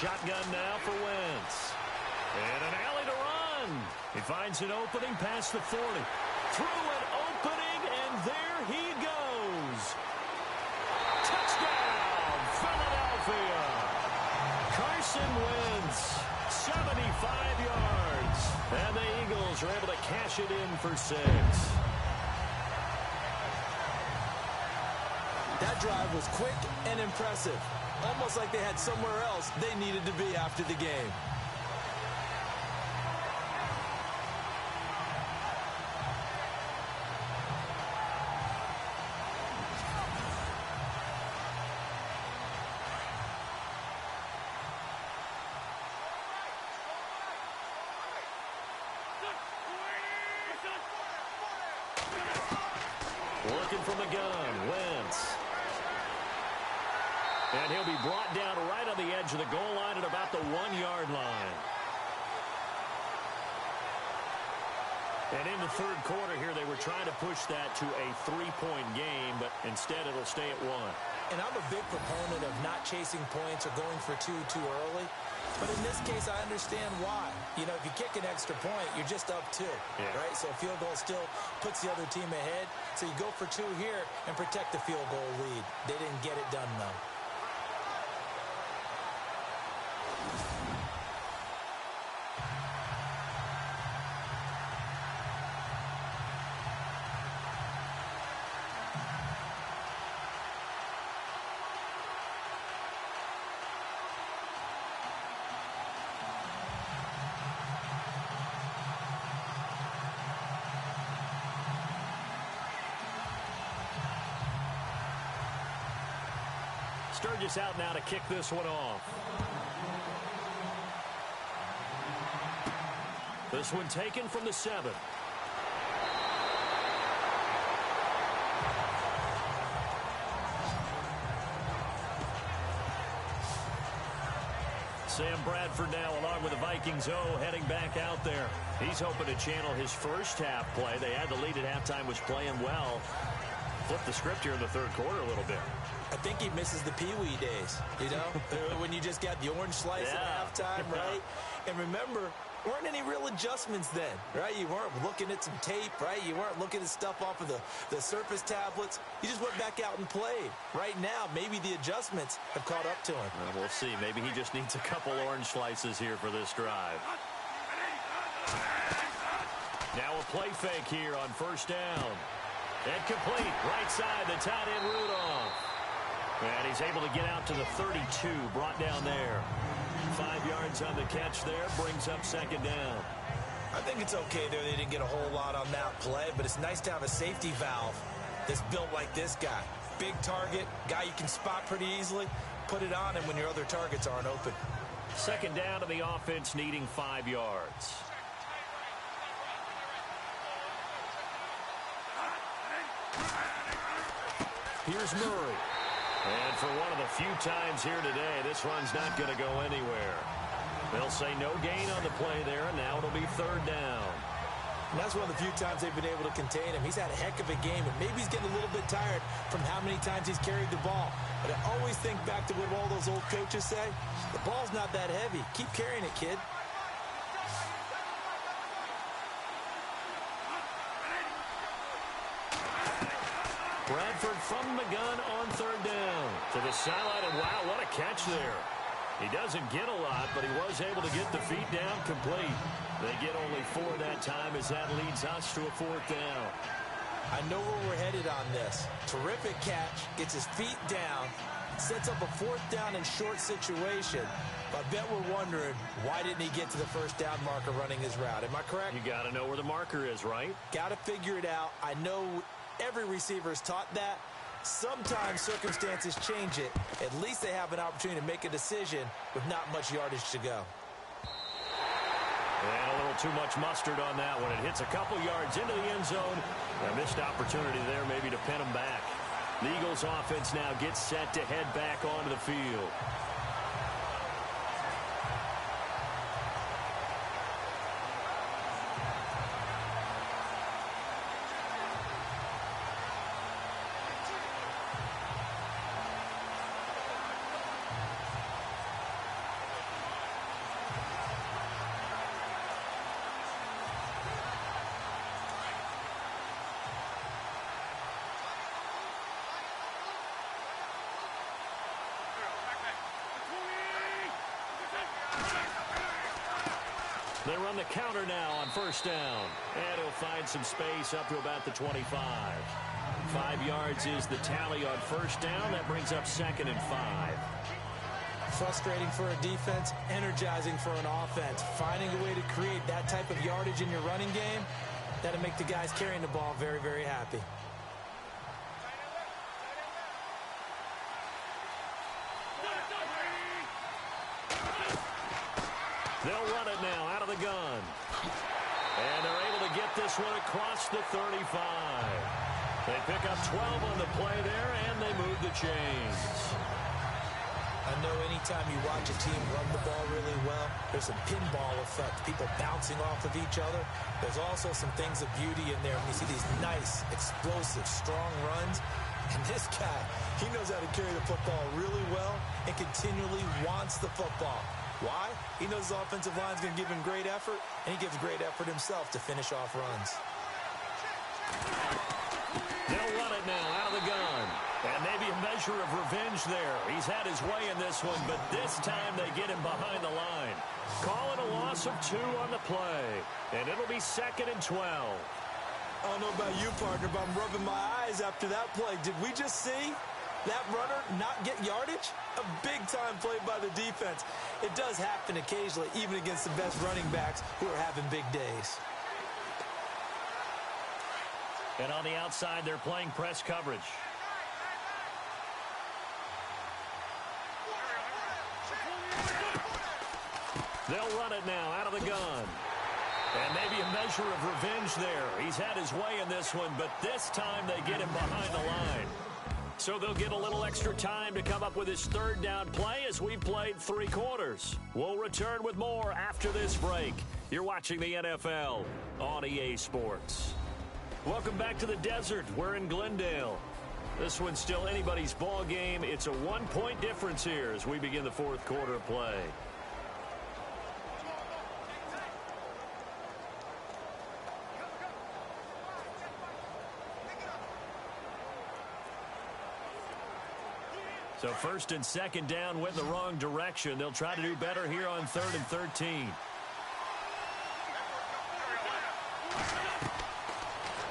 Shotgun now for Wentz. And an alley to run. He finds an opening past the 40. Through an opening, and there he goes. Touchdown, Philadelphia. Carson Wentz, 75 yards. And the Eagles are able to cash it in for 6. That drive was quick and impressive. Almost like they had somewhere else they needed to be after the game. Looking from the gun, Wentz. And he'll be brought down right on the edge of the goal line at about the 1-yard line. And in the third quarter here, they were trying to push that to a 3-point game, but instead it'll stay at 1. And I'm a big proponent of not chasing points or going for two too early. But in this case, I understand why. You know, if you kick an extra point, you're just up 2, right? So a field goal still puts the other team ahead. So you go for 2 here and protect the field goal lead. They didn't get it done, though. Sturgis out now to kick this one off. This one taken from the 7. Sam Bradford now along with the Vikings heading back out there. He's hoping to channel his first half play. They had the lead at halftime, was playing well. Flip the script here in the third quarter a little bit. I think he misses the Pee-wee days, you know, when you just got the orange slice at halftime, right? And remember, weren't any real adjustments then, right? You weren't looking at some tape, right? You weren't looking at stuff off of the surface tablets. You just went back out and played. Right now, maybe the adjustments have caught up to him. Well, we'll see. Maybe he just needs a couple orange slices here for this drive. Now a play fake here on first down. And complete. Right side, the tight end Rudolph. And he's able to get out to the 32, brought down there. 5 yards on the catch there, brings up second down. I think it's okay there. They didn't get a whole lot on that play, but it's nice to have a safety valve that's built like this guy. Big target, guy you can spot pretty easily. Put it on him when your other targets aren't open. Second down to the offense needing 5 yards. Here's Murray. And for one of the few times here today, this one's not going to go anywhere. They'll say no gain on the play there, and now it'll be third down. And that's one of the few times they've been able to contain him. He's had a heck of a game, and maybe he's getting a little bit tired from how many times he's carried the ball. But I always think back to what all those old coaches say. The ball's not that heavy. Keep carrying it, kid. Bradford from the gun on third down. To the sideline, and wow, what a catch there. He doesn't get a lot, but he was able to get the feet down complete. They get only 4 that time as that leads us to a fourth down. I know where we're headed on this. Terrific catch, gets his feet down, sets up a fourth down and short situation. But I bet we're wondering, why didn't he get to the first down marker running his route? Am I correct? You got to know where the marker is, right? Got to figure it out. I know Every receiver is taught that. Sometimes circumstances change it. At least they have an opportunity to make a decision with not much yardage to go. And a little too much mustard on that one. It hits a couple yards into the end zone. A missed opportunity there maybe to pin them back. The Eagles offense now gets set to head back onto the field. They run the counter now on first down. And he'll find some space up to about the 25. 5 yards is the tally on first down. That brings up 2nd and 5. Frustrating for a defense, energizing for an offense. Finding a way to create that type of yardage in your running game, that'll make the guys carrying the ball very, very happy. They'll run it now out of the gun. And they're able to get this one across the 35. They pick up 12 on the play there, and they move the chains. I know anytime you watch a team run the ball really well, there's a pinball effect, people bouncing off of each other. There's also some things of beauty in there. You see these nice, explosive, strong runs. And this guy, he knows how to carry the football really well and continually wants the football. Why? He knows his offensive line's going to give him great effort, and he gives great effort himself to finish off runs. They'll run it now out of the gun. And maybe a measure of revenge there. He's had his way in this one, but this time they get him behind the line. Call it a loss of 2 on the play. And it'll be 2nd and 12. I don't know about you, partner, but I'm rubbing my eyes after that play. Did we just see that runner not get yardage? A big-time play by the defense. It does happen occasionally, even against the best running backs who are having big days. And on the outside, they're playing press coverage. They'll run it now out of the gun. And maybe a measure of revenge there. He's had his way in this one, but this time they get him behind the line. So they'll get a little extra time to come up with his 3rd down play as we've played 3 quarters. We'll return with more after this break. You're watching the NFL on EA Sports. Welcome back to the desert. We're in Glendale. This one's still anybody's ball game. It's a 1-point difference here as we begin the 4th quarter of play. So 1st and 2nd down went the wrong direction. They'll try to do better here on 3rd and 13.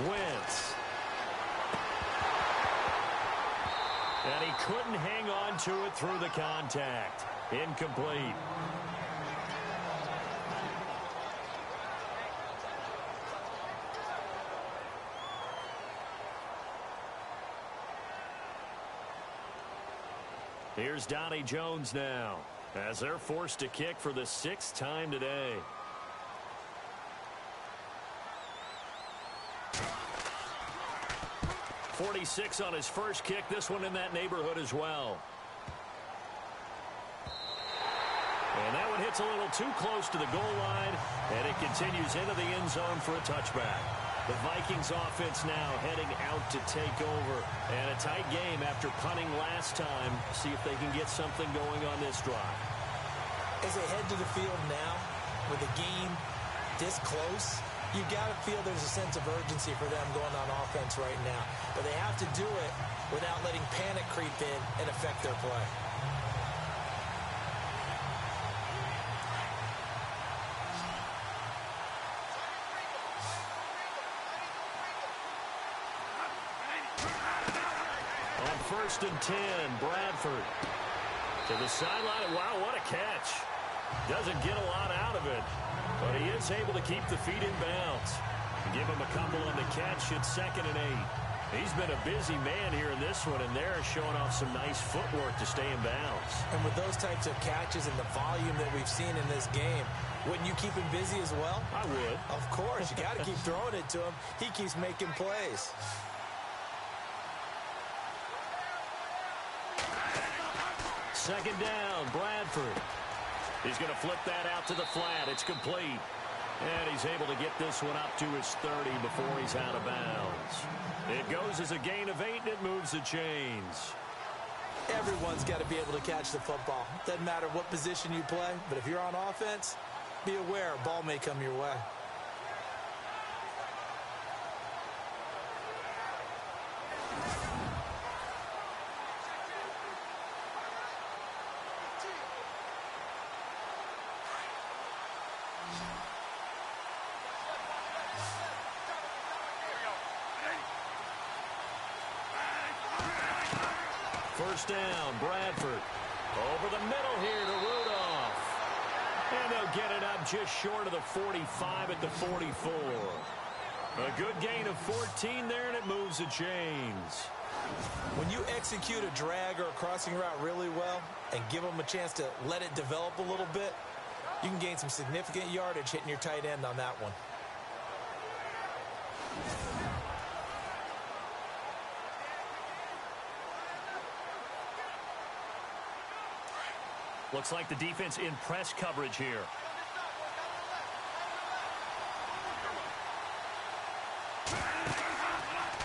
Wentz. And he couldn't hang on to it through the contact. Incomplete. Here's Donnie Jones now as they're forced to kick for the 6th time today. .46 on his first kick. This one in that neighborhood as well. And that one hits a little too close to the goal line, and it continues into the end zone for a touchback. The Vikings offense now heading out to take over. And a tight game after punting last time. See if they can get something going on this drive. As they head to the field now, with the game this close, you got to feel there's a sense of urgency for them going on offense right now. But they have to do it without letting panic creep in and affect their play. On 1st and 10, Bradford to the sideline. Wow, what a catch. Doesn't get a lot out of it, but he is able to keep the feet in bounds. Give him a couple on the catch. It's 2nd and 8. He's been a busy man here in this one, and they're showing off some nice footwork to stay in bounds. And with those types of catches and the volume that we've seen in this game, wouldn't you keep him busy as well? I would. Of course. You got to keep throwing it to him. He keeps making plays. Second down, Bradford. He's going to flip that out to the flat. It's complete. And he's able to get this one up to his 30 before he's out of bounds. It goes as a gain of 8, and it moves the chains. Everyone's got to be able to catch the football. Doesn't matter what position you play, but if you're on offense, be aware a ball may come your way. First down, Bradford. Over the middle here to Rudolph. And they'll get it up just short of the 45 at the 44. A good gain of 14 there, and it moves the chains. When you execute a drag or a crossing route really well and give them a chance to let it develop a little bit, you can gain some significant yardage hitting your tight end on that one. Looks like the defense in press coverage here.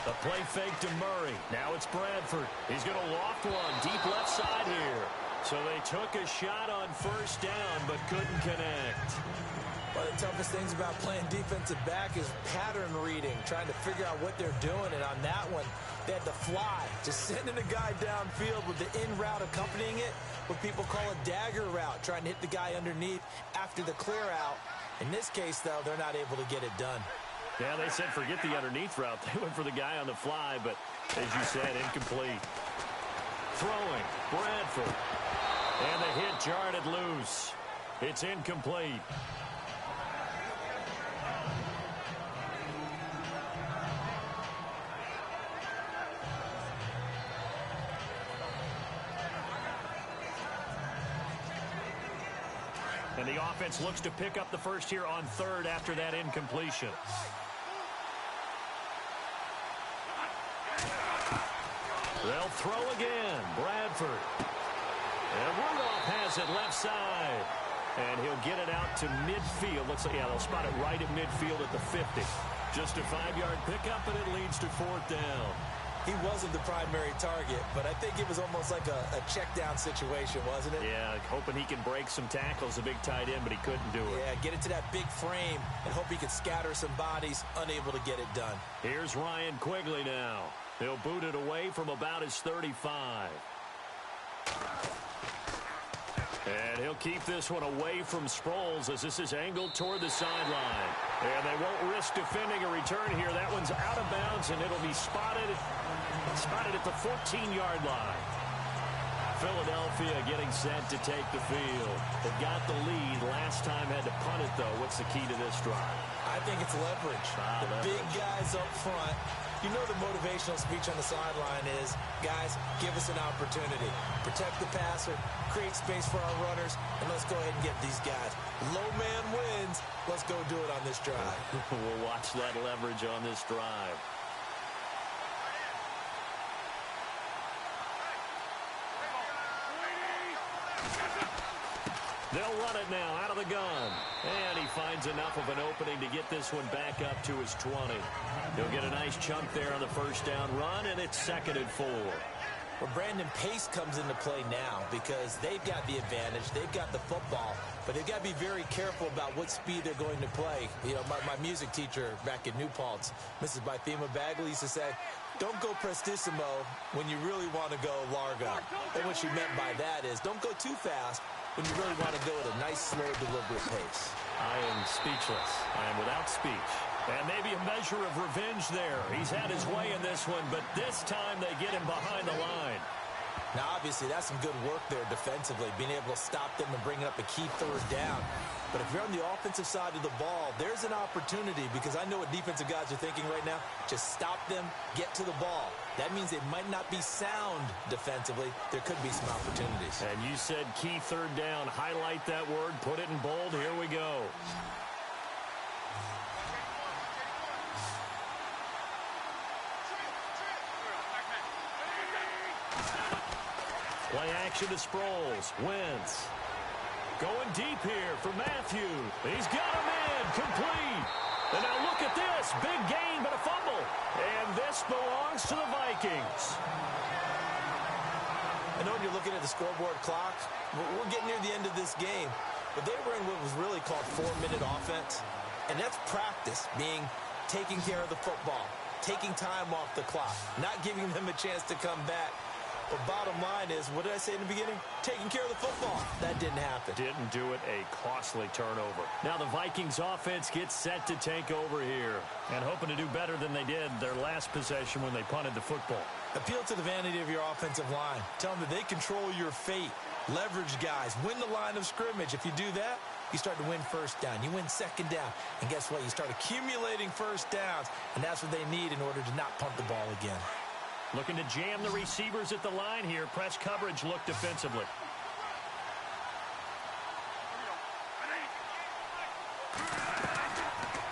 The play fake to Murray. Now it's Bradford. He's going to loft one deep left side here. So they took a shot on first down but couldn't connect. One of the toughest things about playing defensive back is pattern reading, trying to figure out what they're doing. And on that one, they had the fly, just sending a guy downfield with the in route accompanying it, what people call a dagger route, trying to hit the guy underneath after the clear out. In this case, though, they're not able to get it done. Yeah, they said forget the underneath route. They went for the guy on the fly, but as you said, incomplete. Throwing, Bradford. And the hit jarred it loose. It's incomplete. And the offense looks to pick up the first here on third after that incompletion. They'll throw again. Bradford. And Rudolph has it left side. And he'll get it out to midfield. Looks like, yeah, they'll spot it right at midfield at the 50. Just a 5-yard pickup, and it leads to fourth down. He wasn't the primary target, but I think it was almost like a check down situation, wasn't it? Yeah, hoping he can break some tackles, a big tight end, but he couldn't do it. Yeah, get it to that big frame and hope he could scatter some bodies, unable to get it done. Here's Ryan Quigley now. He'll boot it away from about his 35. And he'll keep this one away from Sproles as this is angled toward the sideline. And they won't risk defending a return here. That one's out of bounds, and it'll be spotted at the 14-yard line. Philadelphia getting set to take the field. They got the lead. Last time had to punt it, though. What's the key to this drive? I think it's leverage. The big guys up front. You know the motivational speech on the sideline is, guys, give us an opportunity. Protect the passer, create space for our runners, and let's go ahead and get these guys. Low man wins. Let's go do it on this drive. We'll watch that leverage on this drive. They'll run it now out of the gun. And he finds enough of an opening to get this one back up to his 20. He'll get a nice chunk there on the first down run, and it's 2nd and 4. Well, Brandon, pace comes into play now because they've got the advantage. They've got the football, but they've got to be very careful about what speed they're going to play. You know, my music teacher back in New Paltz, Mrs. Bythema Bagley, used to say, don't go prestissimo when you really want to go largo. And what she meant by that is don't go too fast when you really want to go at a nice, slow, deliberate pace. I am speechless. I am without speech. And maybe a measure of revenge there. He's had his way in this one, but this time they get him behind the line. Now, obviously, that's some good work there defensively, being able to stop them and bring up a key third down. But if you're on the offensive side of the ball, there's an opportunity, because I know what defensive guys are thinking right now. Just stop them, get to the ball. That means they might not be sound defensively. There could be some opportunities. And you said key third down. Highlight that word, put it in bold. Here we go. Play action to Sproles. Wentz. Going deep here for Matthew. He's got him in. Complete. And now look at this. Big gain, but a fumble. And this belongs to the Vikings. I know when you're looking at the scoreboard clock, we're getting near the end of this game. But they were in what was really called 4-minute offense. And that's practice, being taking care of the football, taking time off the clock, not giving them a chance to come back. But bottom line is, what did I say in the beginning? Taking care of the football. That didn't happen. Didn't do it. A costly turnover. Now the Vikings offense gets set to take over here. And hoping to do better than they did their last possession when they punted the football. Appeal to the vanity of your offensive line. Tell them that they control your fate. Leverage guys. Win the line of scrimmage. If you do that, you start to win first down. You win second down. And guess what? You start accumulating first downs. And that's what they need in order to not punt the ball again. Looking to jam the receivers at the line here. Press coverage look defensively.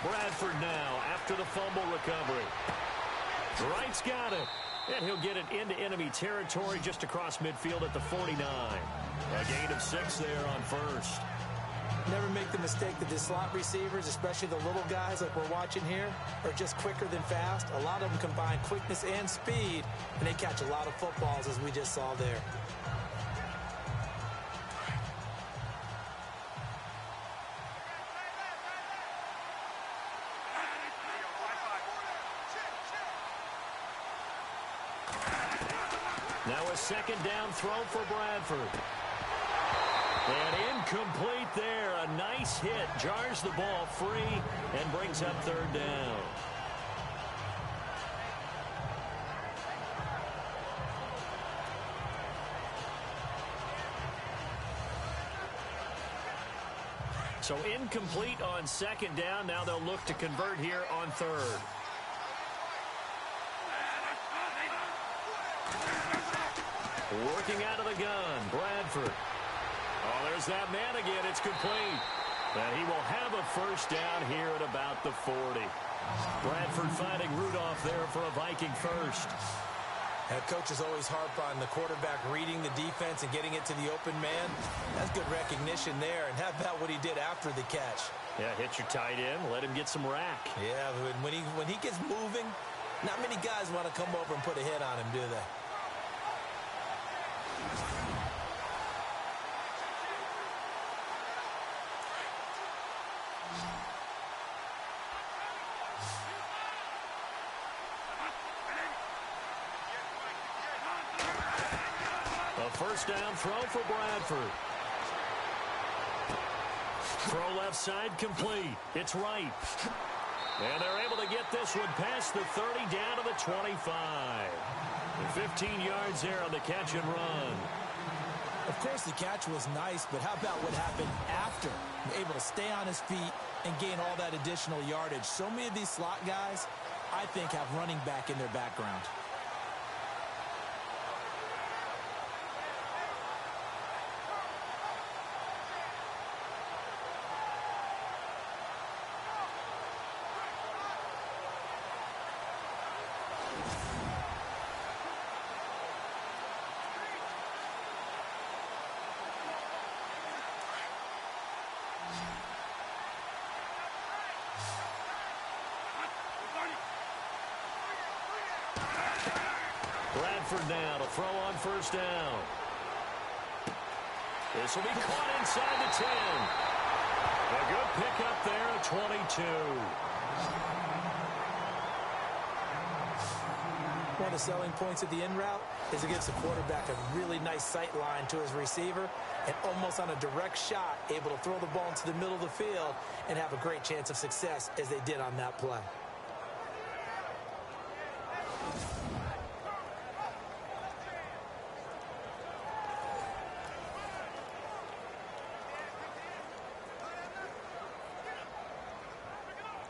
Bradford now after the fumble recovery. Wright's got it. And he'll get it into enemy territory just across midfield at the 49. A gain of 6 there on first. Never make the mistake that the slot receivers, especially the little guys like we're watching here, are just quicker than fast. A lot of them combine quickness and speed, and they catch a lot of footballs, as we just saw there. Now a second down throw for Bradford. And incomplete there. A nice hit. Jars the ball free and brings up third down. So incomplete on second down. Now they'll look to convert here on third. Working out of the gun, Bradford. Oh, there's that man again. It's complete. And he will have a first down here at about the 40. Bradford finding Rudolph there for a Viking first. And coaches always harp on the quarterback reading the defense and getting it to the open man. That's good recognition there. And how about what he did after the catch? Yeah, hit your tight end. Let him get some rack. Yeah, when he gets moving, not many guys want to come over and put a hit on him, do they? First down throw for Bradford. Throw left side complete. It's right. And they're able to get this one past the 30 down to the 25. 15 yards there on the catch and run. Of course, the catch was nice, but how about what happened after? Able to stay on his feet and gain all that additional yardage. So many of these slot guys, I think, have running back in their background. Bradford now to throw on first down. This will be caught inside the 10. A good pickup there at 22. One of the selling points of the in route is it gives the quarterback a really nice sight line to his receiver and almost on a direct shot able to throw the ball into the middle of the field and have a great chance of success as they did on that play.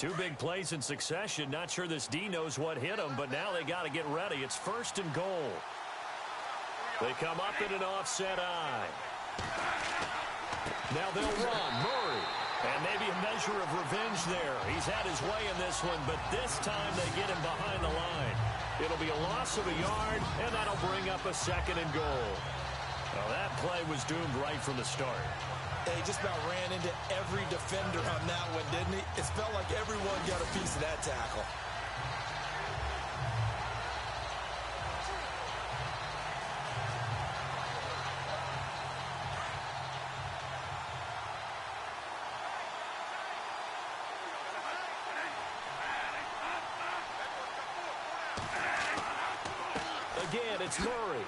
Two big plays in succession. Not sure this D knows what hit him, but now they got to get ready. It's 1st and goal. They come up in an offset eye. Now they'll run. Murray. And maybe a measure of revenge there. He's had his way in this one, but this time they get him behind the line. It'll be a loss of a yard, and that'll bring up a 2nd and goal. Well, that play was doomed right from the start. He just about ran into every defender on that one, didn't he? It felt like everyone got a piece of that tackle. Again, it's Murray.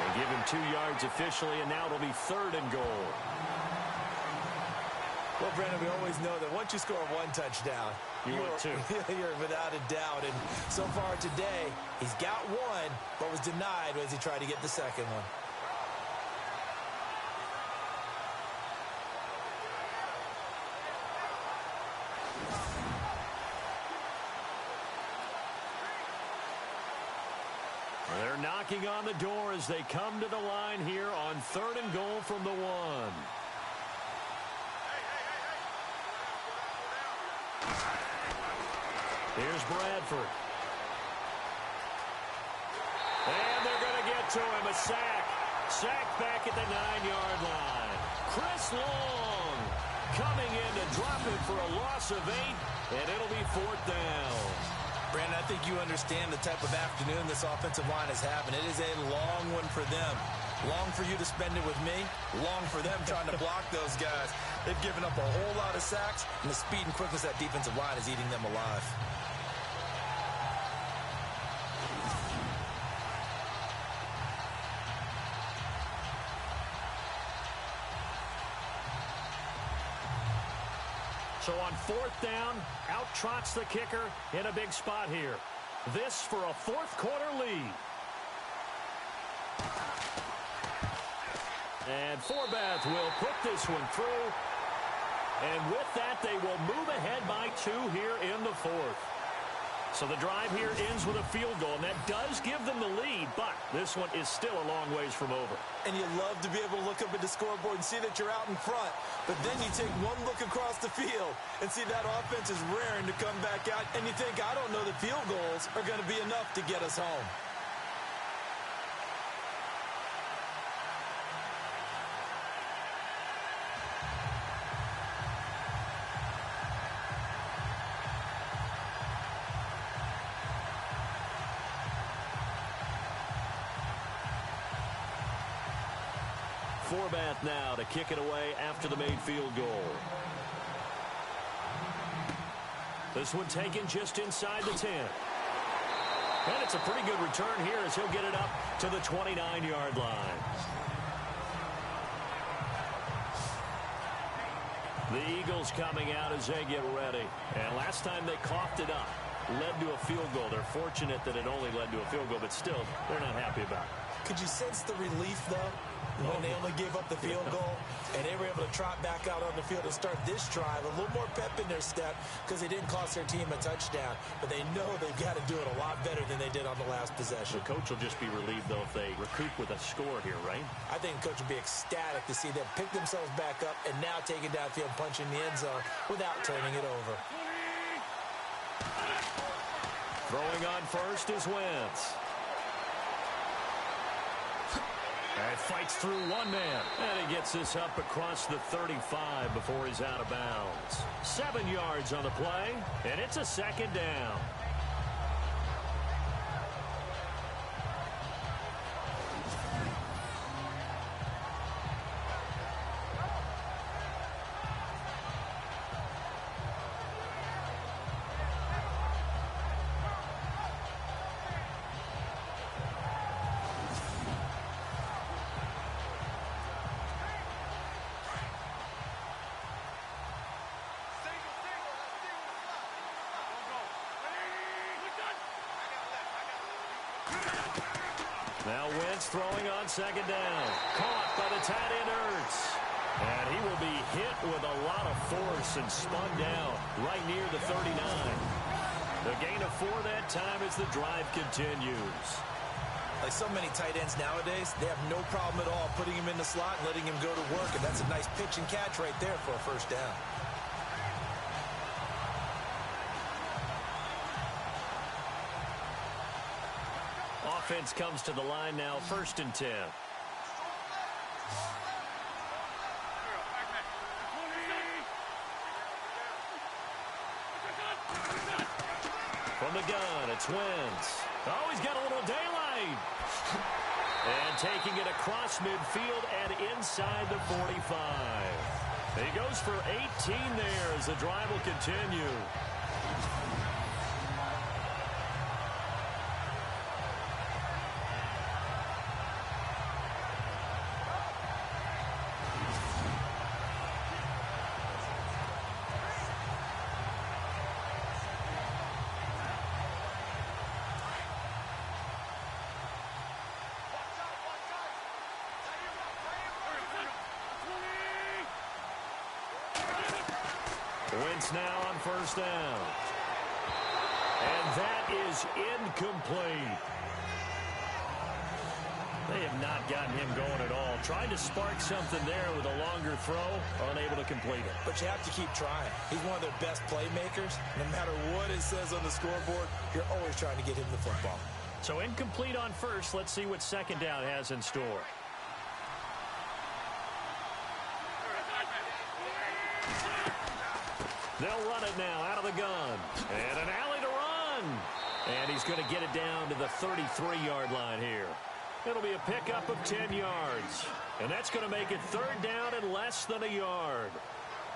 They give him 2 yards officially, and now it'll be 3rd and goal. Well, Brandon, we always know that once you score 1 touchdown, you're without a doubt. And so far today, he's got 1, but was denied as he tried to get the 2nd one. They're knocking on the door as they come to the line here on 3rd and goal from the 1. Here's Bradford. And they're going to get to him. A sack. Sack back at the 9-yard line. Chris Long coming in to drop it for a loss of 8, and it'll be 4th down. Brandon, I think you understand the type of afternoon this offensive line is having. It is a long one for them. Long for you to spend it with me. Long for them trying to block those guys. They've given up a whole lot of sacks, and the speed and quickness of that defensive line is eating them alive. So on 4th down, out trots the kicker in a big spot here. This for a 4th quarter lead. And Forbath will put this one through. And with that, they will move ahead by 2 here in the 4th. So the drive here ends with a field goal, and that does give them the lead, but this one is still a long ways from over. And you love to be able to look up at the scoreboard and see that you're out in front, but then you take one look across the field and see that offense is raring to come back out, and you think, I don't know that field goals are going to be enough to get us home. Forbath now to kick it away after the made field goal. This one taken just inside the 10. And it's a pretty good return here as he'll get it up to the 29-yard line. The Eagles coming out as they get ready. And last time they coughed it up, led to a field goal. They're fortunate that it only led to a field goal, but still, they're not happy about it. Could you sense the relief, though, when they only gave up the field goal and they were able to trot back out on the field and start this drive? A little more pep in their step because they didn't cost their team a touchdown, but they know they've got to do it a lot better than they did on the last possession. The coach will just be relieved, though, if they recoup with a score here, right? I think the coach will be ecstatic to see them pick themselves back up and now take it downfield, punching the end zone without turning it over. Throwing on first is Wentz. And fights through one man. And he gets this up across the 35 before he's out of bounds. 7 yards on the play, and it's a 2nd down. Now Wentz throwing on 2nd down. Caught by the tight end Ertz. And he will be hit with a lot of force and spun down right near the 39. The gain of 4 that time as the drive continues. Like so many tight ends nowadays, they have no problem at all putting him in the slot and letting him go to work. And that's a nice pitch and catch right there for a first down. Offense comes to the line now, 1st and 10. From the gun, it's Wentz. Oh, he's got a little daylight. And taking it across midfield and inside the 45. He goes for 18 there as the drive will continue. Wentz now on 1st down. And that is incomplete. They have not gotten him going at all. Trying to spark something there with a longer throw, unable to complete it. But you have to keep trying. He's one of their best playmakers. No matter what it says on the scoreboard, you're always trying to get him the football. So incomplete on 1st. Let's see what 2nd down has in store. They'll run it now out of the gun. And an alley to run. And he's going to get it down to the 33-yard line here. It'll be a pickup of 10 yards. And that's going to make it 3rd down and less than a yard.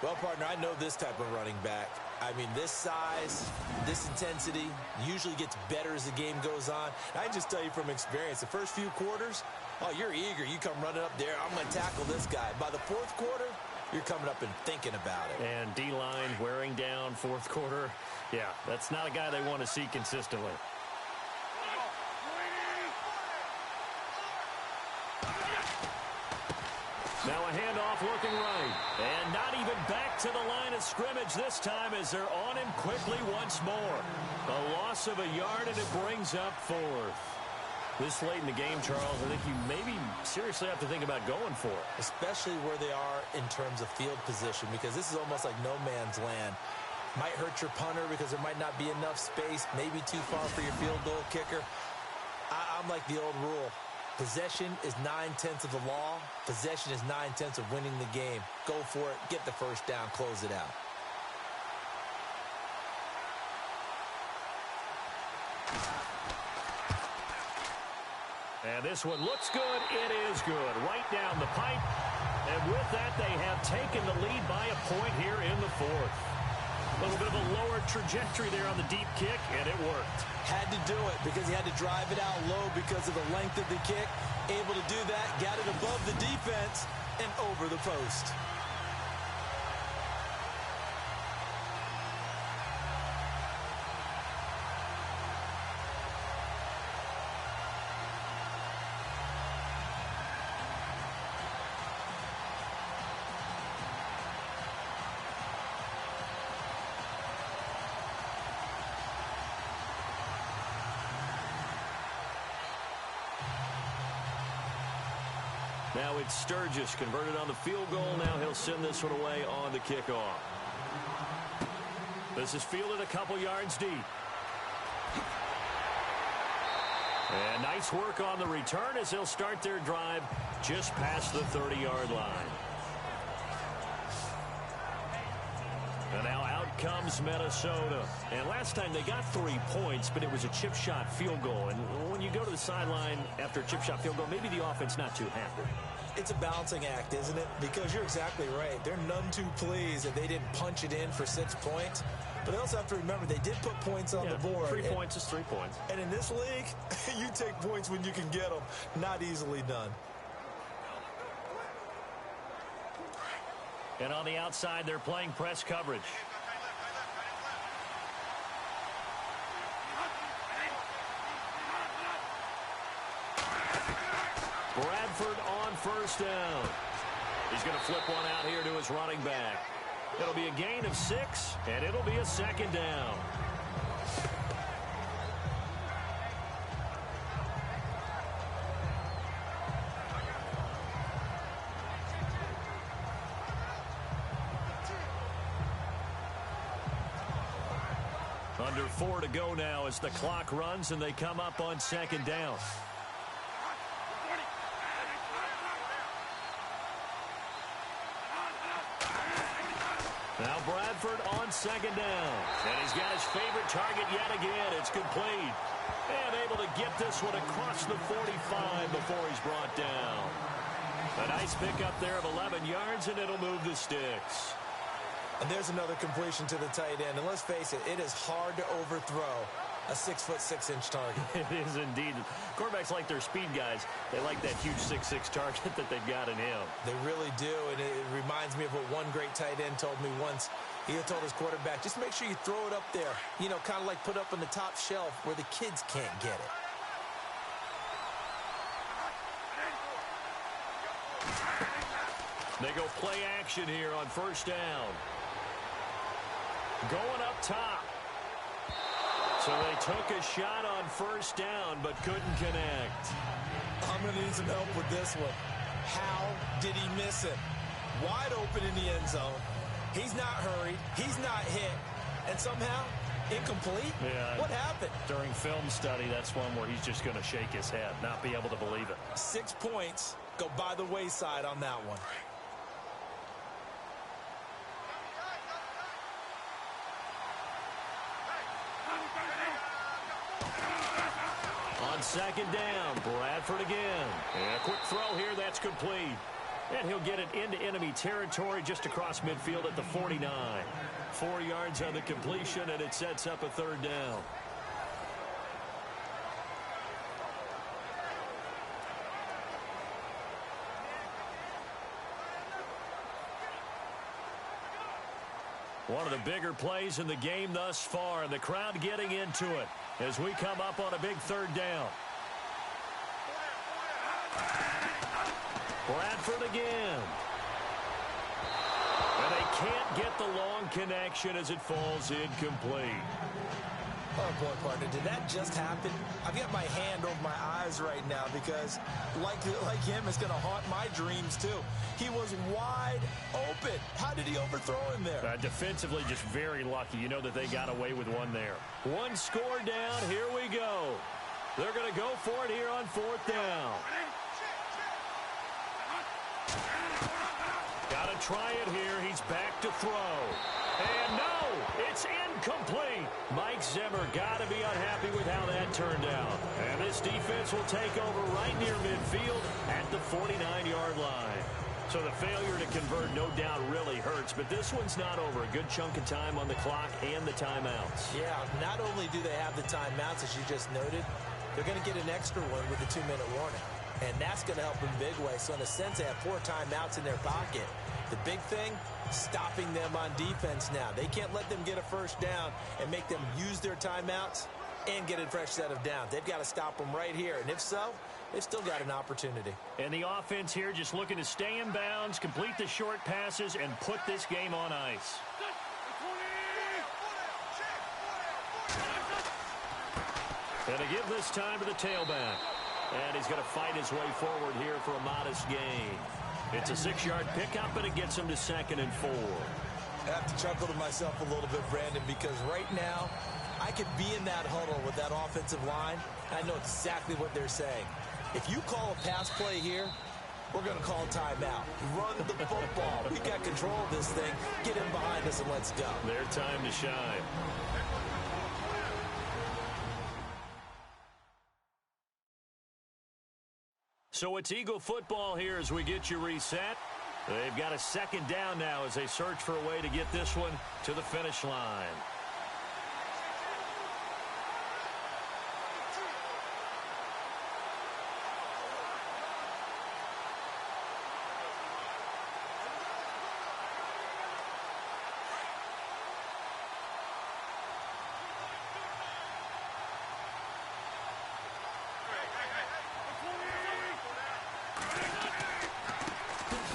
Well, partner, I know this type of running back. I mean, this size, this intensity usually gets better as the game goes on. And I can just tell you from experience, the first few quarters, oh, you're eager. You come running up there. I'm going to tackle this guy. By the 4th quarter, you're coming up and thinking about it. And D-line wearing down 4th quarter. Yeah, that's not a guy they want to see consistently. Now a handoff looking right. And not even back to the line of scrimmage this time as they're on him quickly once more. A loss of a yard, and it brings up 4th. This late in the game, Charles, I think you maybe seriously have to think about going for it. Especially where they are in terms of field position, because this is almost like no man's land. Might hurt your punter because there might not be enough space, maybe too far for your field goal kicker. I'm like the old rule. Possession is 9/10 of the law. Possession is 9/10 of winning the game. Go for it. Get the first down. Close it out. And this one looks good. It is good. Right down the pipe. And with that, they have taken the lead by a point here in the 4th. A little bit of a lower trajectory there on the deep kick, and it worked. Had to do it because he had to drive it out low because of the length of the kick. Able to do that, got it above the defense and over the post. Now it's Sturgis converted on the field goal. Now he'll send this one away on the kickoff. This is fielded a couple yards deep. And nice work on the return as they'll start their drive just past the 30-yard line. And now out comes Minnesota. And last time they got 3 points, but it was a chip shot field goal. And when you go to the sideline after a chip shot field goal, maybe the offense not too happy. It's a balancing act, isn't it? Because you're exactly right. They're none too pleased that they didn't punch it in for 6 points. But they also have to remember they did put points on the board. 3 points is 3 points. And in this league, you take points when you can get them. Not easily done. And on the outside, they're playing press coverage. Bradford on first down. He's going to flip one out here to his running back. It'll be a gain of 6, and it'll be a second down. Under 4 to go now as the clock runs and they come up on second down. Now Bradford on second down. And he's got his favorite target yet again. It's complete. And able to get this one across the 45 before he's brought down. A nice pickup there of 11 yards, and it'll move the sticks. And there's another completion to the tight end. And let's face it, it is hard to overthrow a 6'6" target. It is indeed. Quarterbacks like their speed guys. They like that huge 6'6" target that they've got in him. They really do, and it reminds me of what one great tight end told me once. He had told his quarterback, just make sure you throw it up there, you know, kind of like put up on the top shelf where the kids can't get it. They go play action here on first down. Going up top. So they took a shot on first down, but couldn't connect. I'm going to need some help with this one. How did he miss it? Wide open in the end zone. He's not hurried. He's not hit. And somehow, incomplete? Yeah. What happened? During film study, that's one where he's just going to shake his head, not be able to believe it. 6 points go by the wayside on that one. On second down, Bradford again. And a quick throw here, that's complete. And he'll get it into enemy territory just across midfield at the 49. 4 yards on the completion, and it sets up a third down. One of the bigger plays in the game thus far, and the crowd getting into it as we come up on a big third down. Bradford again. And they can't get the long connection as it falls incomplete. Oh, boy, partner, did that just happen? I've got my hand over my eyes right now because, like him, it's going to haunt my dreams, too. He was wide open. How did he overthrow him there? Defensively, just very lucky. You know that they got away with one there. One score down. Here we go. They're going to go for it here on fourth down. Got to try it here. He's back to throw. And no, it's incomplete. Mike Zimmer got to be unhappy with how that turned out. And this defense will take over right near midfield at the 49-yard line. So the failure to convert no doubt really hurts, but this one's not over. A good chunk of time on the clock and the timeouts. Yeah, not only do they have the timeouts, as you just noted, they're going to get an extra one with the 2-minute warning. And that's going to help in a big way. So in a sense, they have 4 timeouts in their pocket. The big thing, stopping them on defense now. They can't let them get a first down and make them use their timeouts and get a fresh set of downs. They've got to stop them right here. And if so, they've still got an opportunity. And the offense here just looking to stay in bounds, complete the short passes, and put this game on ice. And they give this time to the tailback. And he's going to fight his way forward here for a modest gain. It's a 6-yard pickup, and it gets him to 2nd and 4. I have to chuckle to myself a little bit, Brandon, because right now I could be in that huddle with that offensive line. I know exactly what they're saying. If you call a pass play here, we're going to call timeout. Run the football. We got control of this thing. Get in behind us and let's go. Their time to shine. So it's Eagle football here as we get you reset. They've got a second down now as they search for a way to get this one to the finish line.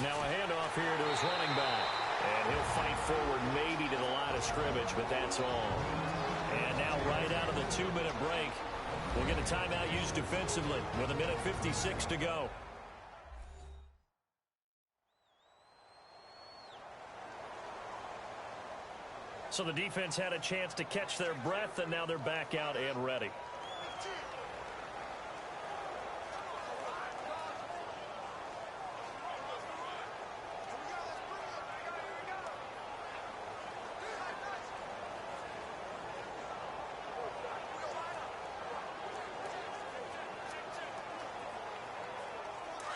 Now a handoff forward maybe to the line of scrimmage, but that's all. And now right out of the 2-minute break, we'll get a timeout used defensively with 1:56 to go. So the defense had a chance to catch their breath, and now they're back out and ready.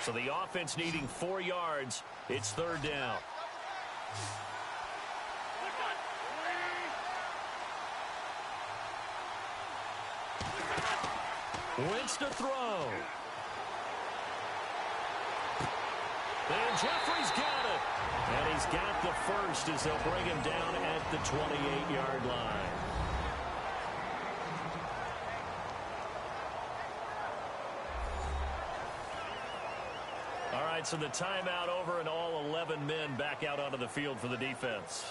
So the offense needing 4 yards. It's 3rd down. Wentz to throw. And Jeffrey's got it. And he's got the first as they'll bring him down at the 28-yard line. All right, so the timeout over and all 11 men back out onto the field for the defense.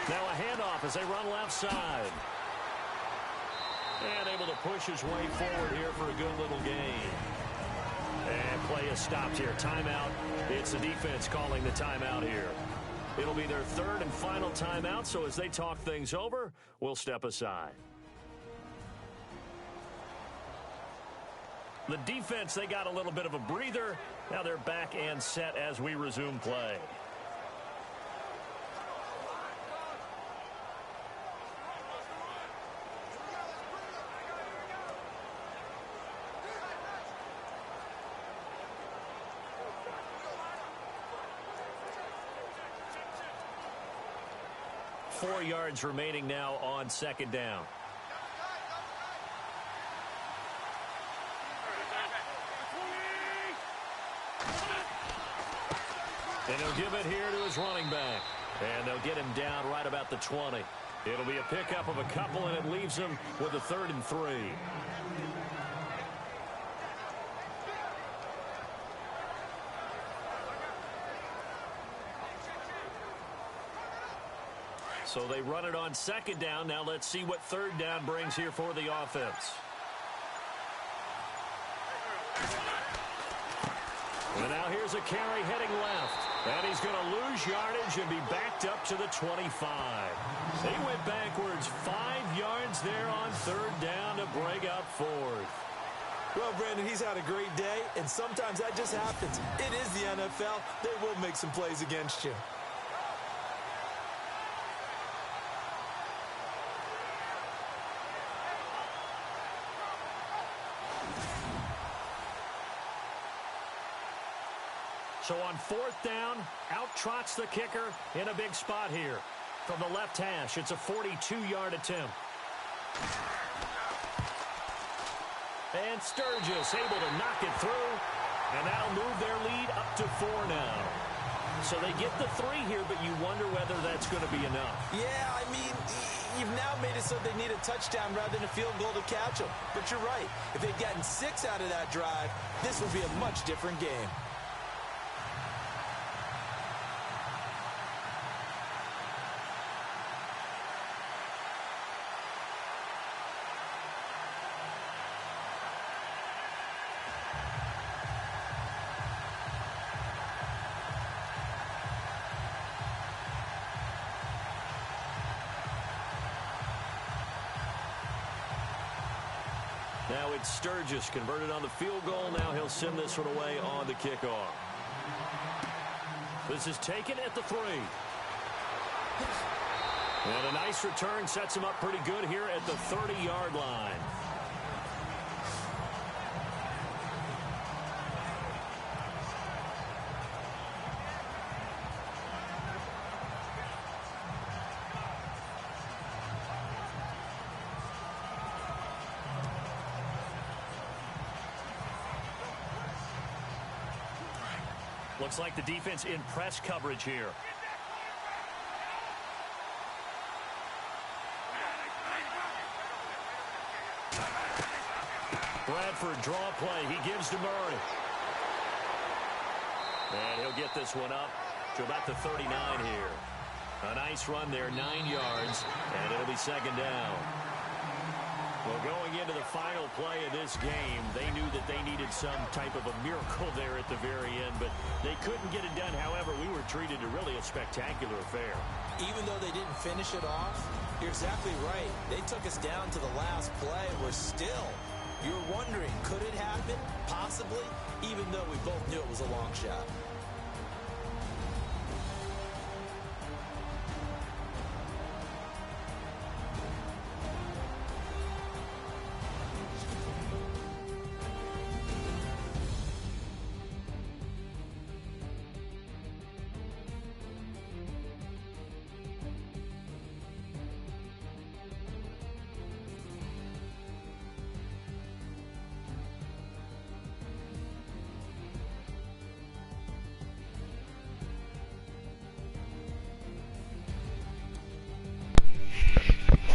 Now a handoff as they run left side. And able to push his way forward here for a good little gain. And play is stopped here. Timeout. It's the defense calling the timeout here. It'll be their 3rd and final timeout, so as they talk things over, we'll step aside. The defense, they got a little bit of a breather. Now they're back and set as we resume play. Four yards remaining now on 2nd down. And he'll give it here to his running back. And they'll get him down right about the 20. It'll be a pickup of a couple, and it leaves him with a 3rd and 3. So they run it on 2nd down. Now let's see what 3rd down brings here for the offense. And now here's a carry heading left. And he's going to lose yardage and be backed up to the 25. They went backwards 5 yards there on 3rd down to break up 4th. Well, Brandon, he's had a great day, and sometimes that just happens. It is the NFL. They will make some plays against you. So on 4th down, out trots the kicker in a big spot here. From the left hash, it's a 42-yard attempt. And Sturgis able to knock it through, and that'll move their lead up to 4 now. So they get the 3 here, but you wonder whether that's going to be enough. Yeah, I mean, you've now made it so they need a touchdown rather than a field goal to catch them. But you're right. If they'd gotten 6 out of that drive, this would be a much different game. Now it's Sturgis converted on the field goal. Now he'll send this one away on the kickoff. This is taken at the 3. And a nice return sets him up pretty good here at the 30-yard line. Looks like the defense in press coverage here. Bradford draw play. He gives to Murray. And he'll get this one up to about the 39 here. A nice run there, 9 yards, and it'll be second down. Well, going into the final play of this game, they knew that they needed some type of a miracle there at the very end, but they couldn't get it done. However, we were treated to really a spectacular affair. Even though they didn't finish it off, you're exactly right. They took us down to the last play. We're still, you're wondering, could it happen? Possibly, even though we both knew it was a long shot.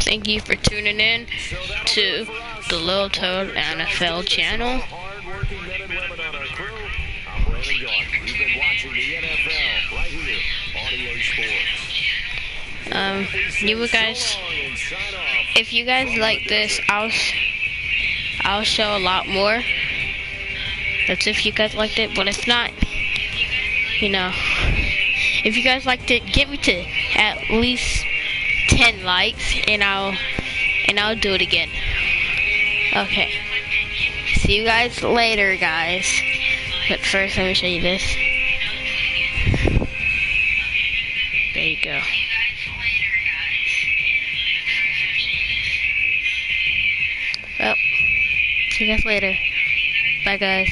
Thank you for tuning in to the Little Toad NFL channel. You guys, if you guys like this, I'll show a lot more. That's if you guys liked it, but if not, you know, if you guys liked it, get me to at least 10 likes and I'll do it again. Okay. See you guys later, guys. But first, let me show you this. There you go. Well, see you guys later. Bye, guys.